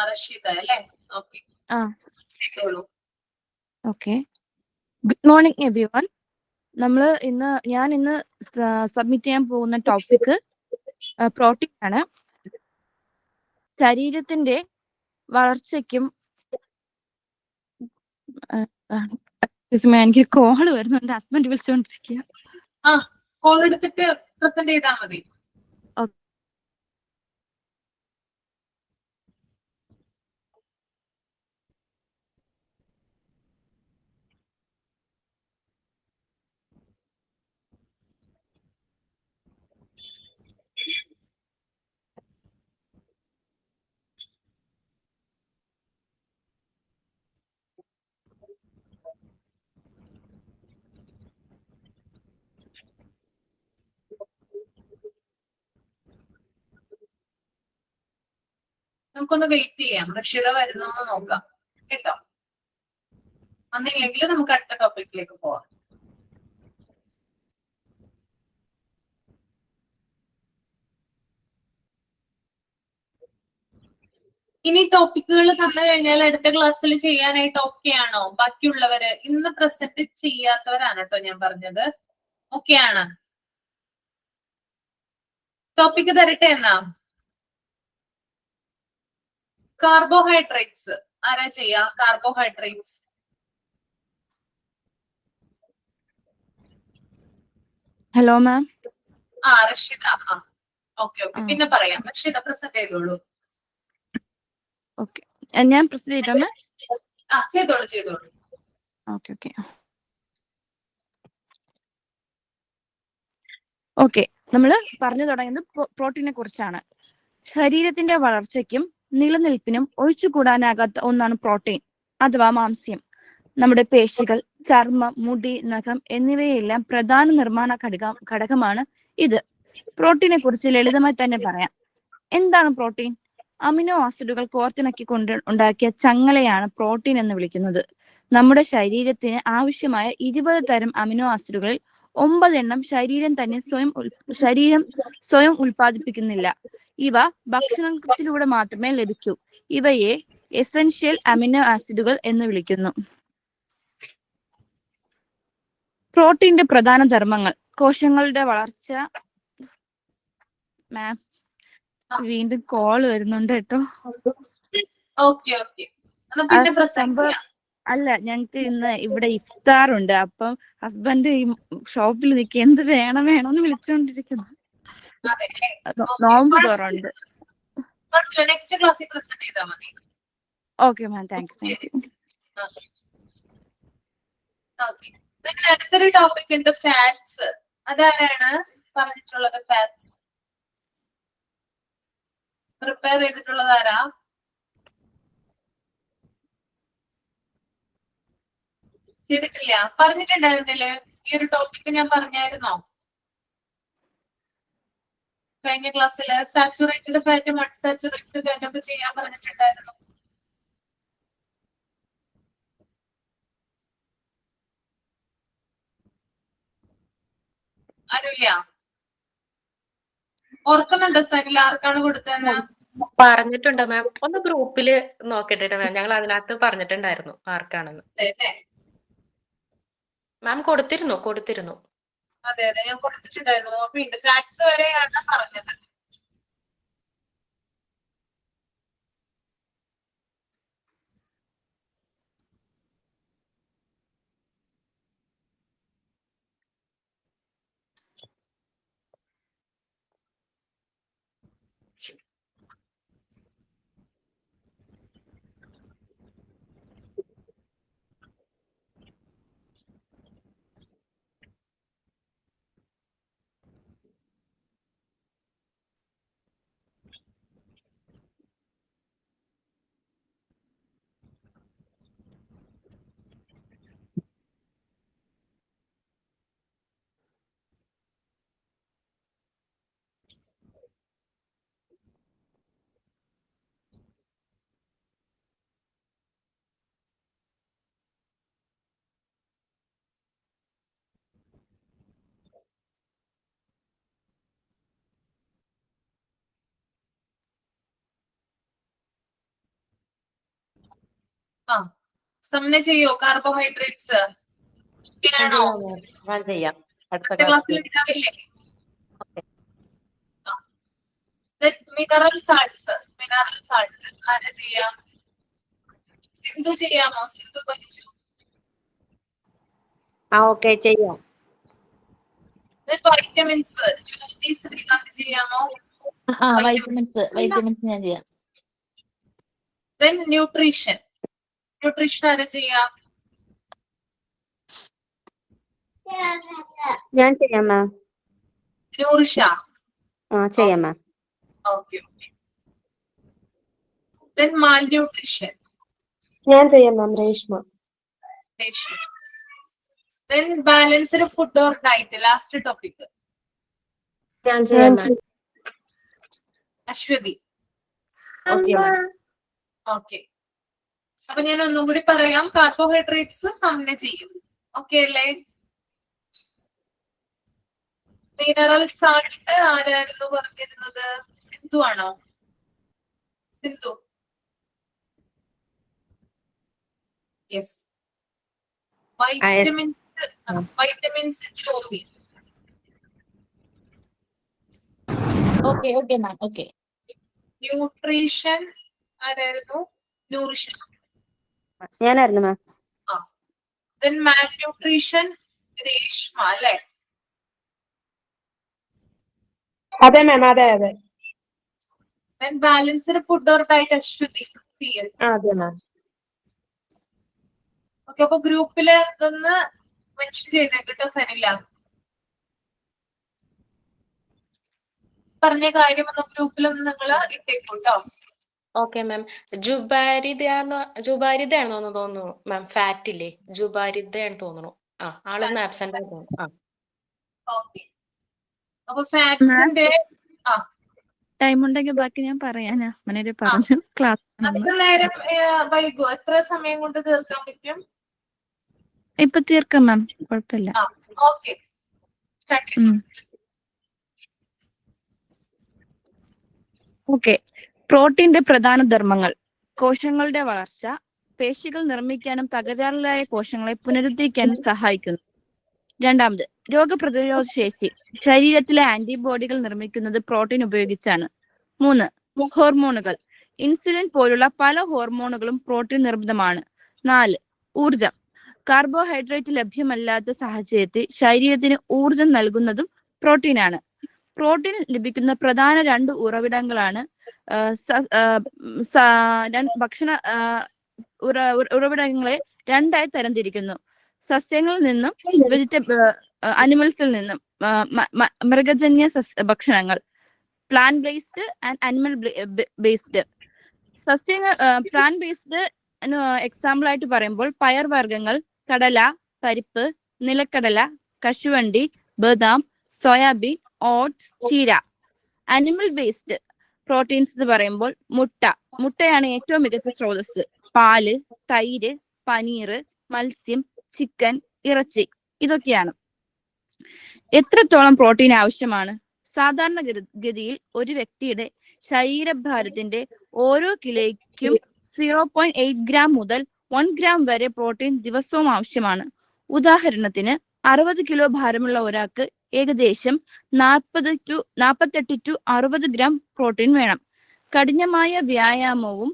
റഷീദ അല്ലേ? Okay. Okay. Good morning every one. ഞാൻ ഇന്ന് സബ്മിറ്റ് ചെയ്യാൻ പോകുന്ന ടോപ്പിക് പ്രോട്ടീൻ ആണ്. ശരീരത്തിന്റെ വളർച്ചയ്ക്കും എനിക്ക് കോള് വരുന്നുണ്ട്, ഹസ്ബൻഡ് വിളിച്ചോണ്ടിരിക്കുക. കോൾ എടുത്തിട്ട് പ്രസന്റ് ചെയ്താൽ മതി. നമുക്കൊന്ന് വെയിറ്റ് ചെയ്യാം, റഷീദ വരുന്നോന്ന് നോക്കാം കേട്ടോ. വന്നില്ലെങ്കിൽ നമുക്ക് അടുത്ത ടോപ്പിക്കിലേക്ക് പോവാം. ഇനി ടോപ്പിക്കുകൾ തന്നു കഴിഞ്ഞാൽ അടുത്ത ക്ലാസ്സിൽ ചെയ്യാനായിട്ട് ഓക്കെ ആണോ? ബാക്കിയുള്ളവര് ഇന്ന് പ്രസന്റ് ചെയ്യാത്തവരാണ് കേട്ടോ ഞാൻ പറഞ്ഞത്. ഓക്കെ ആണ്? ടോപ്പിക്ക് തരട്ടെ എന്നാ? കാർബോഹൈഡ്രേറ്റ്സ് ആരാ ചെയ്യാ? Carbohydrates. Hello ma'am. Rasheeda. Okay. പിന്നെ പറയാം. റഷീദ പ്രസന്റ് ചെയ്തോളൂ. ഓക്കെ, ഞാൻ പ്രസന്റ് ചെയ്തോ മാം? ചെയ്തോളൂ. ഓക്കെ. നമ്മൾ പറഞ്ഞു തുടങ്ങുന്നത് പ്രോട്ടീനെ കുറിച്ചാണ്. ശരീരത്തിന്റെ വളർച്ചയ്ക്കും നിലനിൽപ്പിനും ഒഴിച്ചുകൂടാനാകാത്ത ഒന്നാണ് പ്രോട്ടീൻ അഥവാ മാംസ്യം. നമ്മുടെ പേശികൾ, ചർമ്മം, മുടി, നഖം എന്നിവയെല്ലാം പ്രധാന നിർമ്മാണ ഘടകമാണ് ഇത്. പ്രോട്ടീനെ കുറിച്ച് ലളിതമായി തന്നെ പറയാം. എന്താണ് പ്രോട്ടീൻ? അമിനോ ആസിഡുകൾ കോർത്തിണക്കിക്കൊണ്ട് ഉണ്ടാക്കിയ ചങ്ങലയാണ് പ്രോട്ടീൻ എന്ന് വിളിക്കുന്നത്. നമ്മുടെ ശരീരത്തിന് ആവശ്യമായ 20 തരം അമിനോ ആസിഡുകളിൽ 9 എണ്ണം ശരീരം സ്വയം ഉൽപ്പാദിപ്പിക്കുന്നില്ല. ഇവ ഭക്ഷണത്തിലൂടെ മാത്രമേ ലഭിക്കൂ. ഇവയെ എസൻഷ്യൽ അമിനോ ആസിഡുകൾ എന്ന് വിളിക്കുന്നു. പ്രോട്ടീന്റെ പ്രധാന ധർമ്മങ്ങൾ: കോശങ്ങളുടെ വളർച്ച. മാം വീണ്ടും കോൾ വരുന്നുണ്ട് കേട്ടോ. അല്ല, ഞങ്ങക്ക് ഇന്ന് ഇവിടെ ഇഫ്താറുണ്ട്. അപ്പം ഹസ്ബൻഡ് ഈ ഷോപ്പിൽ നിൽക്കുക, എന്ത് വേണോന്ന് വിളിച്ചോണ്ടിരിക്കുന്നു. നോമ്പ് തുറണ്ട്. Okay ma'am, thank you. അടുത്തൊരു ടോപ്പിക് ഉണ്ട്, ഫാറ്റ്സ്. അതാരാണ് പറഞ്ഞിട്ടുള്ളത്? ഫാറ്റ്സ് പ്രിപ്പയർ ചെയ്തിട്ടുള്ളത് ആരാ? ചെയ്തിട്ടില്ല? പറഞ്ഞിട്ടുണ്ടായിരുന്നില്ലേ ഈ ഒരു ടോപ്പിക്? ഞാൻ പറഞ്ഞായിരുന്നോ കഴിഞ്ഞ ക്ലാസ്സിൽ? സാച്ചുറേറ്റഡ് ഫാറ്റും അൺസാച്ചുറേറ്റഡ് ഫാറ്റും ഒക്കെ ചെയ്യാൻ പറഞ്ഞിട്ടുണ്ടായിരുന്നു. ആരുമില്ല? ഓർക്കുന്നുണ്ടോ സനിൽ ആർക്കാണ് കൊടുത്തതെന്ന്? പറഞ്ഞിട്ടുണ്ട് മാം. ഒന്ന് ഗ്രൂപ്പില് നോക്കട്ടെ മാം. ഞങ്ങൾ അതിനകത്ത് പറഞ്ഞിട്ടുണ്ടായിരുന്നു ആർക്കാണെന്ന്. അല്ലേ? മാം കൊടുത്തിരുന്നു. അതെ ഞാൻ കൊടുത്തിട്ടുണ്ടായിരുന്നു. ഓർമ്മയുണ്ട്. ഫാക്ട്സ് വരെയാണ് പറഞ്ഞത്. ആ സമന ചെയ്യോ കാർബോഹൈഡ്രേറ്റ്സ്? ചെയ്യാം. അടുത്ത ക്ലാസ്സിൽ ഉണ്ടാവില്ലേ? മിനറൽ സാൾട്ട്സ് ആരാ ചെയ്യാം? സിന്ധു ചെയ്യാമോ? സിന്ധു പഠിച്ചു. ഓക്കെ ചെയ്യാം. വൈറ്റമിൻസ് ശ്രീകാന്ത് ചെയ്യാമോ? വൈറ്റമിൻസ് ഞാൻ ചെയ്യാം. ന്യൂട്രീഷൻ ആരാ ചെയ്യാം? ഞാൻ ചെയ്യാം മാം. നൂറിഷ ചെയ്യാം മാം. ഓക്കെ. മാൽ ന്യൂട്രീഷൻ ഞാൻ ചെയ്യാം ma'am. Reshma. Balanced food or diet last topic. ഞാൻ ചെയ്യാം മാം. അശ്വതി. Okay okay. അപ്പൊ ഞാൻ ഒന്നും കൂടി പറയാം. കാർബോഹൈഡ്രേറ്റ്സ് സമന ചെയ്യും. ഓക്കെ അല്ലേ? മിനറൽ സാൾട്ട് ആരായിരുന്നു പറഞ്ഞിരുന്നത്? സിന്ധു ആണോ? സിന്ധു. യെസ്. വൈറ്റമിൻസ് ചോദി. Okay ma'am. ഓക്കെ. ന്യൂട്രീഷൻ ആരായിരുന്നു? നൂറിഷ. ഞാനായിരുന്നു മാം. മാൽ ന്യൂട്രീഷൻ രേഷ്മ അല്ലേ? അതെ മാം. അതെ. Balanced food or diet Ashwathi. അതെ മാം. ഓക്കെ. അപ്പൊ ഗ്രൂപ്പില് ഒന്ന് മെൻഷൻ ചെയ്തേട്ടോ സനില. പറഞ്ഞ കാര്യം ഒന്ന് ഗ്രൂപ്പിലൊന്ന് നിങ്ങൾ ഇട്ടേക്കൂട്ടോ. Okay ma'am. ജുബാരിതയാണെന്ന് തോന്നുന്നു മാം. ഫാറ്റ് ഇല്ലേ, ജുബാരിതയാണെന്ന് തോന്നുന്നു. ആളൊന്ന് ആബ്സെന്റ് ആയി തോന്നുന്നു. ഓക്കെ. അപ്പൊ ഫാക്ട്സിന്റെ ടൈം ഉണ്ടെങ്കിൽ ബാക്കി ഞാൻ പറയാം. നാസ്മനോട് പറഞ്ഞു ക്ലാസ് അധികം നേരം വൈകോ? എത്ര സമയം കൊണ്ട് തീർക്കാൻ പറ്റും? ഇപ്പൊ തീർക്കാം മാം. കുഴപ്പമില്ല. ഓക്കെ. ഓക്കെ. പ്രോട്ടീന്റെ പ്രധാന ധർമ്മങ്ങൾ: കോശങ്ങളുടെ വളർച്ച, പേശികൾ നിർമ്മിക്കാനും തകരാറിലായ കോശങ്ങളെ പുനരുദ്ധരിക്കാനും സഹായിക്കുന്നു. രണ്ടാമത്, രോഗപ്രതിരോധ ശേഷി. ശരീരത്തിലെ ആന്റിബോഡികൾ നിർമ്മിക്കുന്നത് പ്രോട്ടീൻ ഉപയോഗിച്ചാണ്. 3, ഹോർമോണുകൾ. ഇൻസുലിൻ പോലുള്ള പല ഹോർമോണുകളും പ്രോട്ടീൻ നിർമ്മിതമാണ്. 4, ഊർജം. കാർബോഹൈഡ്രേറ്റ് ലഭ്യമല്ലാത്ത സാഹചര്യത്തിൽ ശരീരത്തിന് ഊർജം നൽകുന്നതും പ്രോട്ടീനാണ്. പ്രോട്ടീൻ ലഭിക്കുന്ന പ്രധാന 2 ഉറവിടങ്ങളാണ് ഭക്ഷണ ഉറവിടങ്ങളെ 2ആയി തരംതിരിക്കുന്നു: സസ്യങ്ങളിൽ നിന്നും അനിമൽസിൽ നിന്നും. മൃഗജന്യ ഭക്ഷണങ്ങൾ, plant based and animal based. Plant based example ആയിട്ട് പറയുമ്പോൾ പയർവർഗ്ഗങ്ങൾ, കടല, പരിപ്പ്, നിലക്കടല, കശുവണ്ടി, ബദാം, സോയാബീൻ, ഓട്സ്, ചീര. അനിമൽ ബേസ്ഡ് പ്രോട്ടീൻസ് എന്ന് പറയുമ്പോൾ മുട്ടയാണ് ഏറ്റവും മികച്ച സ്രോതസ്. പാല്, തൈര്, പനീർ, മത്സ്യം, ചിക്കൻ, ഇറച്ചി, ഇതൊക്കെയാണ്. എത്രത്തോളം പ്രോട്ടീൻ ആവശ്യമാണ്? സാധാരണ ഗതിയിൽ ഒരു വ്യക്തിയുടെ ശരീരഭാരത്തിന്റെ ഓരോ കിലോയ്ക്കും 0.8 ഗ്രാം മുതൽ 1 ഗ്രാം വരെ പ്രോട്ടീൻ ദിവസവും ആവശ്യമാണ്. ഉദാഹരണത്തിന് 60 കിലോ ഭാരമുള്ള ഒരാൾക്ക് ഏകദേശം 48 to 60 ഗ്രാം പ്രോട്ടീൻ വേണം. കഠിനമായ വ്യായാമവും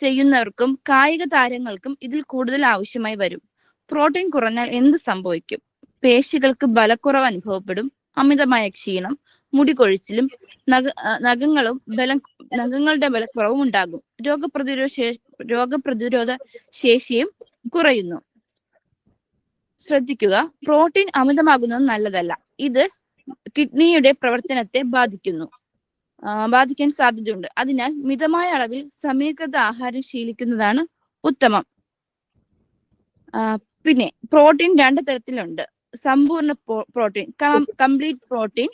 ചെയ്യുന്നവർക്കും കായിക താരങ്ങൾക്കും ഇതിൽ കൂടുതൽ ആവശ്യമായി വരും. പ്രോട്ടീൻ കുറഞ്ഞാൽ എന്ത് സംഭവിക്കും? പേശികൾക്ക് ബലക്കുറവ് അനുഭവപ്പെടും, അമിതമായ ക്ഷീണം, മുടി കൊഴിച്ചിലും നഖങ്ങളുടെ ബലക്കുറവും ഉണ്ടാകും. രോഗപ്രതിരോധ ശേഷിയും കുറയുന്നു. ശ്രദ്ധിക്കുക, പ്രോട്ടീൻ അമിതമാകുന്നത് നല്ലതല്ല. ഇത് കിഡ്നിയുടെ പ്രവർത്തനത്തെ ബാധിക്കാൻ സാധ്യതയുണ്ട്. അതിനാൽ മിതമായ അളവിൽ സമീകൃത ആഹാരം ശീലിക്കുന്നതാണ് ഉത്തമം. പിന്നെ പ്രോട്ടീൻ 2 തരത്തിലുണ്ട്. സമ്പൂർണ്ണ പ്രോട്ടീൻ, കംപ്ലീറ്റ് പ്രോട്ടീൻ,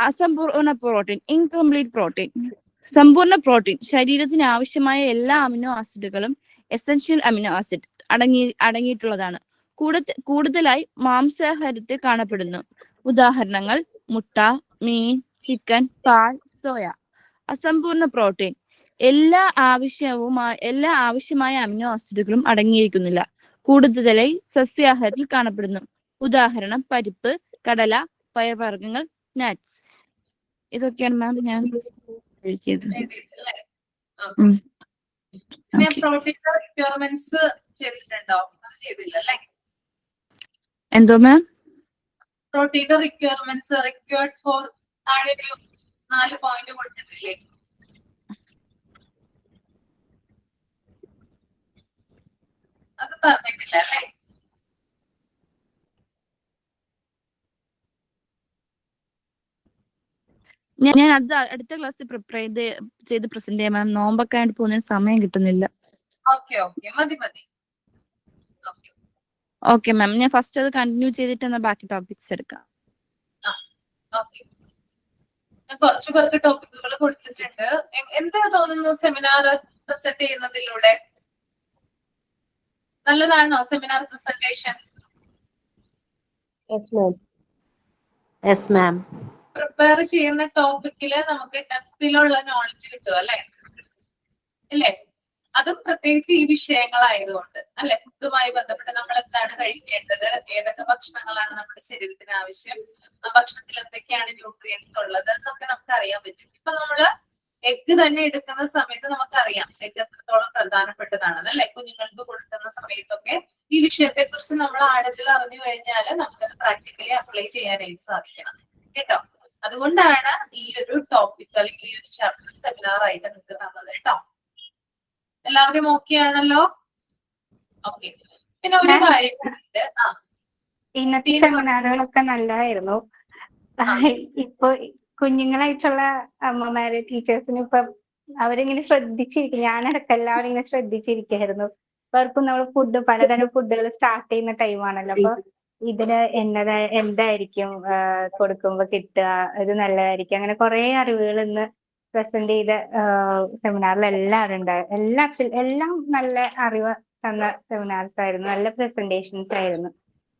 അസമ്പൂർണ്ണ പ്രോട്ടീൻ, ഇൻകംപ്ലീറ്റ് പ്രോട്ടീൻ. സമ്പൂർണ്ണ പ്രോട്ടീൻ ശരീരത്തിന് ആവശ്യമായ എല്ലാ അമിനോ ആസിഡുകളും എസൻഷ്യൽ അമിനോ ആസിഡ് അടങ്ങിയിട്ടുള്ളതാണ്. കൂടുതലായി മാംസാഹാരത്തിൽ കാണപ്പെടുന്നു. ഉദാഹരണങ്ങൾ മുട്ട, മീൻ, ചിക്കൻ, പാൽ, സോയ. അസമ്പൂർണ്ണ പ്രോട്ടീൻ എല്ലാ ആവശ്യമായ അമിനോ ആസിഡുകളും അടങ്ങിയിരിക്കുന്നില്ല. കൂടുതലായി സസ്യാഹാരത്തിൽ കാണപ്പെടുന്നു. ഉദാഹരണം പരിപ്പ്, കടല, പയർവർഗ്ഗങ്ങൾ, നട്ട്സ്. ഇതൊക്കെയാണ് മാം ഞാൻ എഴുതിയത്. എന്തോ മാം? പ്രോട്ടീൻ്റെ റിക്വയർമെന്റ്സ് റിക്വയർഡ് ഫോർ 4 പോയിന്റ് കൊടുത്തിട്ടില്ലേ? അത് പറഞ്ഞിട്ടില്ല അല്ലേ? ഞാൻ അത് അടുത്ത ക്ലാസ്സിൽ പ്രിപ്പയർ ചെയ്ത് പ്രസന്റ് ചെയ്യാം മാം. നോമ്പൊക്കെ ആയിട്ട് പോകുന്നതിന് സമയം കിട്ടുന്നില്ല. ഓക്കെ മാം, ഞാൻ ഫസ്റ്റ് അത് കണ്ടിന്യൂ ചെയ്തിട്ട് എന്നാ ബാക്കി ടോപ്പിക്സ് എടുക്കാം. ഞാൻ കുറച്ചു പേർക്ക് ടോപ്പിക്കുകൾ കൊടുത്തിട്ടുണ്ട്. എന്താ തോന്നുന്നു സെമിനാർ പ്രസന്റ് ചെയ്യുന്നതിലൂടെ? നല്ലതാണോ seminar presentation? Yes ma'am. Prepare ചെയ്യുന്ന ടോപ്പിക്കില് നമുക്ക് ഡെപ്തിലുള്ള നോളജ് കിട്ടും അല്ലെ? അല്ലേ? അതും പ്രത്യേകിച്ച് ഈ വിഷയങ്ങളായതുകൊണ്ട് അല്ലെ? ഫുഡുമായി ബന്ധപ്പെട്ട് നമ്മൾ എന്താണ് കഴിക്കേണ്ടത്, ഏതൊക്കെ ഭക്ഷണങ്ങളാണ് നമ്മുടെ ശരീരത്തിന് ആവശ്യം, ആ ഭക്ഷണത്തിൽ എന്തൊക്കെയാണ് ന്യൂട്രിയൻസ് ഉള്ളത് എന്നൊക്കെ നമുക്ക് അറിയാൻ പറ്റും. ഇപ്പൊ നമ്മള് എഗ്ഗ് തന്നെ എടുക്കുന്ന സമയത്ത് നമുക്കറിയാം എഗ്ഗ് എത്രത്തോളം പ്രധാനപ്പെട്ടതാണെന്ന് അല്ലെ? കുഞ്ഞുങ്ങൾക്ക് കൊടുക്കുന്ന സമയത്തൊക്കെ ഈ വിഷയത്തെ കുറിച്ച് നമ്മൾ ആഴത്തിൽ അറിഞ്ഞു കഴിഞ്ഞാൽ നമുക്കത് പ്രാക്ടിക്കലി അപ്ലൈ ചെയ്യാനായിട്ട് സാധിക്കണം കേട്ടോ. അതുകൊണ്ടാണ് ഈ ഒരു ടോപ്പിക് അല്ലെങ്കിൽ ഈ ഒരു ചാപ്റ്റർ സെമിനാർ ആയിട്ട് നിങ്ങൾക്ക് തന്നത് കേട്ടോ. എല്ലാവരും ഓക്കെ ആണല്ലോ? ഓക്കെ. പിന്നെ ഒരു കാര്യമുണ്ട്. ഇന്നത്തെ സെമിനാറുകളൊക്കെ നല്ലതായിരുന്നു. ഇപ്പൊ കുഞ്ഞുങ്ങളായിട്ടുള്ള അമ്മമാര് ടീച്ചേഴ്സിന് ഇപ്പൊ അവരിങ്ങനെ ശ്രദ്ധിച്ചിരിക്കും. ഞാനടക്കം എല്ലാവരും ഇങ്ങനെ ശ്രദ്ധിച്ചിരിക്കായിരുന്നു. അവർക്കും നമ്മൾ പലതരം ഫുഡുകൾ സ്റ്റാർട്ട് ചെയ്യുന്ന ടൈമാണല്ലോ. അപ്പൊ ഇതിന് എന്തായിരിക്കും കൊടുക്കുമ്പോ കിട്ടുക, ഇത് നല്ലതായിരിക്കും, അങ്ങനെ കുറെ അറിവുകൾ ഇന്ന് പ്രസന്റ് ചെയ്ത സെമിനാറിൽ എല്ലാവരും എല്ലാം നല്ല അറിവ് തന്ന സെമിനാർസ് ആയിരുന്നു. നല്ല പ്രസന്റേഷൻസ് ആയിരുന്നു.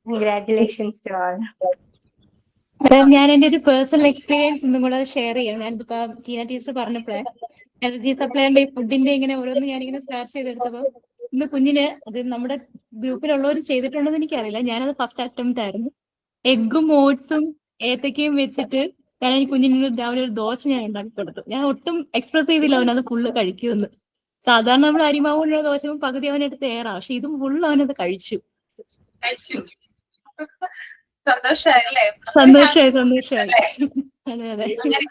Congratulations to all. ഞാൻ എന്റെ ഒരു പേഴ്സണൽ എക്സ്പീരിയൻസ് ഇന്നും കൂടെ ഷെയർ ചെയ്യാം. ഞാനിപ്പോ ടീന ടീച്ചർ പറഞ്ഞപ്പോഴേ എനർജി സപ്ലൈന്റെ ഫുഡിന്റെ ഇങ്ങനെ ഓരോന്ന് ഞാനിങ്ങനെ സെർച്ച് ചെയ്തെടുത്തപ്പോ ഇന്ന് കുഞ്ഞിന്, അത് നമ്മുടെ ഗ്രൂപ്പിലുള്ളവർ ചെയ്തിട്ടുണ്ടെന്ന് എനിക്കറിയില്ല, ഞാനത് ഫസ്റ്റ് അറ്റംപ്റ്റ് ആയിരുന്നു. എഗ്ഗും ഓട്സും ഏത്തക്കയും വെച്ചിട്ട് ഞാൻ കുഞ്ഞിന് രാവിലെ ഒരു ദോശ ഞാൻ ഉണ്ടാക്കി കൊടുത്തു. ഞാൻ ഒട്ടും എക്സ്പ്രസ് ചെയ്തില്ല അവനത് ഫുള്ള് കഴിക്കുമെന്ന്. സാധാരണ നമ്മൾ അരിമാവുള്ള ദോശവും പകുതി അവനെടുത്ത് ഏറാ, പക്ഷെ ഇതും ഫുള്ള് അവനത് കഴിച്ചു. സന്തോഷമായി. അതെ അതെ.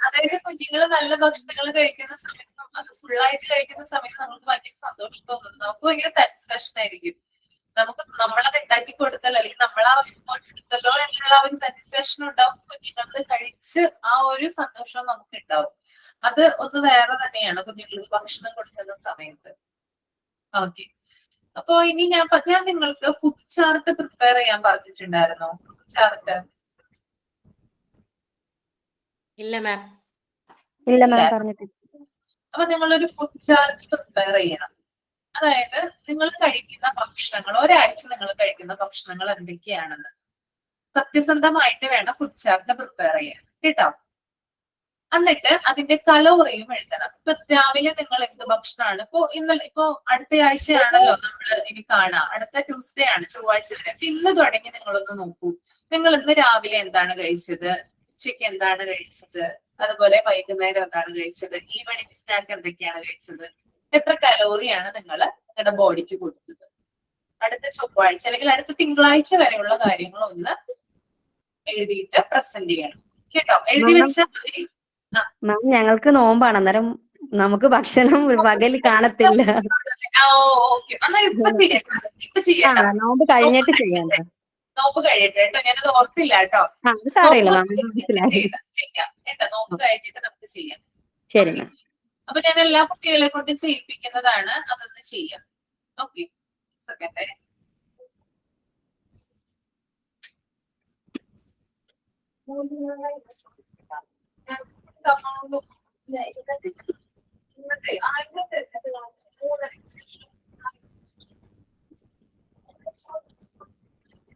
അതായത് കുഞ്ഞുങ്ങൾ നല്ല ഭക്ഷണങ്ങൾ കഴിക്കുന്ന സമയത്ത്, അത് ഫുള്ളായിട്ട് കഴിക്കുന്ന സമയത്ത് നമുക്ക് ഭയങ്കര സന്തോഷം തോന്നുന്നു. നമുക്ക് ഭയങ്കര സാറ്റിസ്ഫാക്ഷൻ ആയിരിക്കും. നമ്മളത് ഉണ്ടാക്കി കൊടുത്തല്ലോ അല്ലെങ്കിൽ നമ്മൾ ആ റിപ്പോർട്ട് എടുത്തല്ലോ എന്നുള്ള ഒരു സാറ്റിസ്ഫാക്ഷൻ ഉണ്ടാവും. കുഞ്ഞുങ്ങൾക്ക് കഴിച്ച് ആ ഒരു സന്തോഷം നമുക്ക് ഉണ്ടാവും. അത് ഒന്ന് വേറെ തന്നെയാണ് കുഞ്ഞുങ്ങൾക്ക് ഭക്ഷണം കൊടുക്കുന്ന സമയത്ത്. ഓക്കെ. അപ്പൊ ഇനി ഞാൻ നിങ്ങൾക്ക് ഫുഡ് ചാർട്ട് പ്രിപ്പയർ ചെയ്യാൻ പറഞ്ഞിട്ടുണ്ടായിരുന്നോ? ഫുഡ് ചാർട്ട് ഇല്ല മാം. അപ്പൊ നിങ്ങളൊരു ഫുഡ് ചാർട്ട് പ്രിപ്പയർ ചെയ്യണം. അതായത് നിങ്ങൾ കഴിക്കുന്ന ഭക്ഷണങ്ങൾ, ഒരാഴ്ച നിങ്ങൾ കഴിക്കുന്ന ഭക്ഷണങ്ങൾ എന്തൊക്കെയാണെന്ന്. സത്യസന്ധമായിട്ട് വേണം ഫുഡ് ചാർട്ട് പ്രിപ്പയർ ചെയ്യാൻ കേട്ടോ. എന്നിട്ട് അതിന്റെ കലോറിയും എഴുതണം. ഇപ്പൊ രാവിലെ നിങ്ങൾ എന്ത് ഭക്ഷണമാണ് ഇപ്പൊ അടുത്ത ആഴ്ചയാണല്ലോ നമ്മൾ ഇനി കാണാം, അടുത്ത ട്യൂസ്ഡേ ആണ്, ചൊവ്വാഴ്ച വരെ. അപ്പൊ ഇന്ന് തുടങ്ങി നിങ്ങളൊന്ന് നോക്കൂ, നിങ്ങൾ ഇന്ന് രാവിലെ എന്താണ് കഴിച്ചത്, ഉച്ചയ്ക്ക് എന്താണ് കഴിച്ചത്, അതുപോലെ വൈകുന്നേരം എന്താണ് കഴിച്ചത്, ഈവനിങ് സ്നാക്ക് എന്തൊക്കെയാണ് കഴിച്ചത്, എത്ര കലോറിയാണ് നിങ്ങൾ നിങ്ങളുടെ ബോഡിക്ക് കൊടുത്തത്. അടുത്ത ചൊവ്വാഴ്ച അല്ലെങ്കിൽ അടുത്ത തിങ്കളാഴ്ച വരെയുള്ള കാര്യങ്ങൾ ഒന്ന് എഴുതിയിട്ട് പ്രസന്റ് ചെയ്യണം കേട്ടോ. എഴുതി വെച്ചാൽ മതി. മാം ഞങ്ങൾക്ക് നോമ്പാണ്, അന്നേരം നമുക്ക് ഭക്ഷണം പകല് കാണത്തില്ല. ഓക്കെ, എന്നാ ഇപ്പൊ ചെയ്യണ്ട. നോമ്പ് കഴിഞ്ഞിട്ട് ചെയ്യാം. നോമ്പ് കഴിയട്ടെ കേട്ടോ, ഞാനത് ഓർത്തില്ല കേട്ടോ. സാരമില്ല മാം, മനസ്സിലായി. ചെയ്യാം കേട്ടോ, നോമ്പ് കഴിഞ്ഞിട്ട് നമുക്ക് ചെയ്യാം. ശരി മാം. അപ്പൊ ഞാൻ എല്ലാ കുട്ടികളെ കൊണ്ട് ചെയ്യിപ്പിക്കുന്നതാണ്, അതൊന്ന് ചെയ്യാം. Okay, second.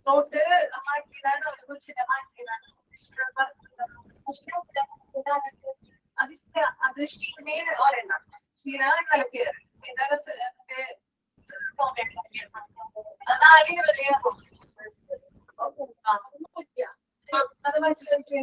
നോട്ട് മാറ്റിയതാണ്, ഒരു കൊച്ചിനെ മാറ്റിയതാണ്. അത് ഷീനയുടെ ഒരെണ്ണം, ഷീന കളിക്ക് അത് മനസ്സിലാക്കി.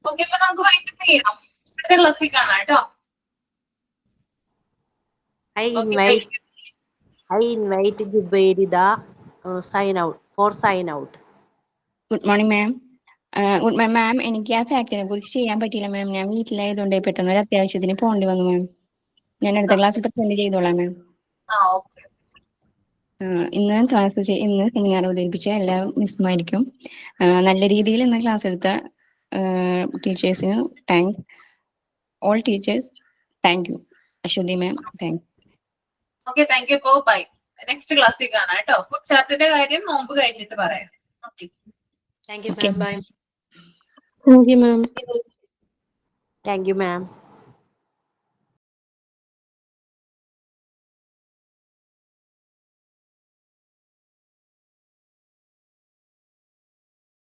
ഓക്കെ, അപ്പൊ നമുക്ക് വൈകിട്ട് ചെയ്യാം. അടുത്ത ക്ലാസ്സിൽ കാണാം കേട്ടോ. I invite Jubairida sign out. Good morning ma'am. Good ma'am, എനിക്ക് ആ ഫാക്ടറിനെ കുറിച്ച് ചെയ്യാൻ പറ്റിയില്ല മാം. ഞാൻ വീട്ടിലായതുകൊണ്ട് പെട്ടെന്ന് ഒരു അത്യാവശ്യത്തിന് പോകേണ്ടി വന്നു മാം. ഞാൻ അടുത്ത ക്ലാസ്സിൽ പ്രസന്റ് ചെയ്തോളാം മാം. ഇന്ന് സെമിനാർ അവതരിപ്പിച്ച എല്ലാ മിസ്സുമായിരിക്കും നല്ല രീതിയിൽ ഇന്ന് ക്ലാസ് എടുത്ത ടീച്ചേഴ്സിന് thanks. All teachers thank you. Aswathy ma'am thank you. Okay, thank you. Bye. Next ക്ലാസ്സിൽ കാണാം കേട്ടോ. ഫുഡ് ചാർട്ടിന്റെ കാര്യം നോമ്പ് കഴിഞ്ഞിട്ട് പറയാം. Okay, thank you ma'am. Bye. Thank you ma'am. Thank you, ma'am.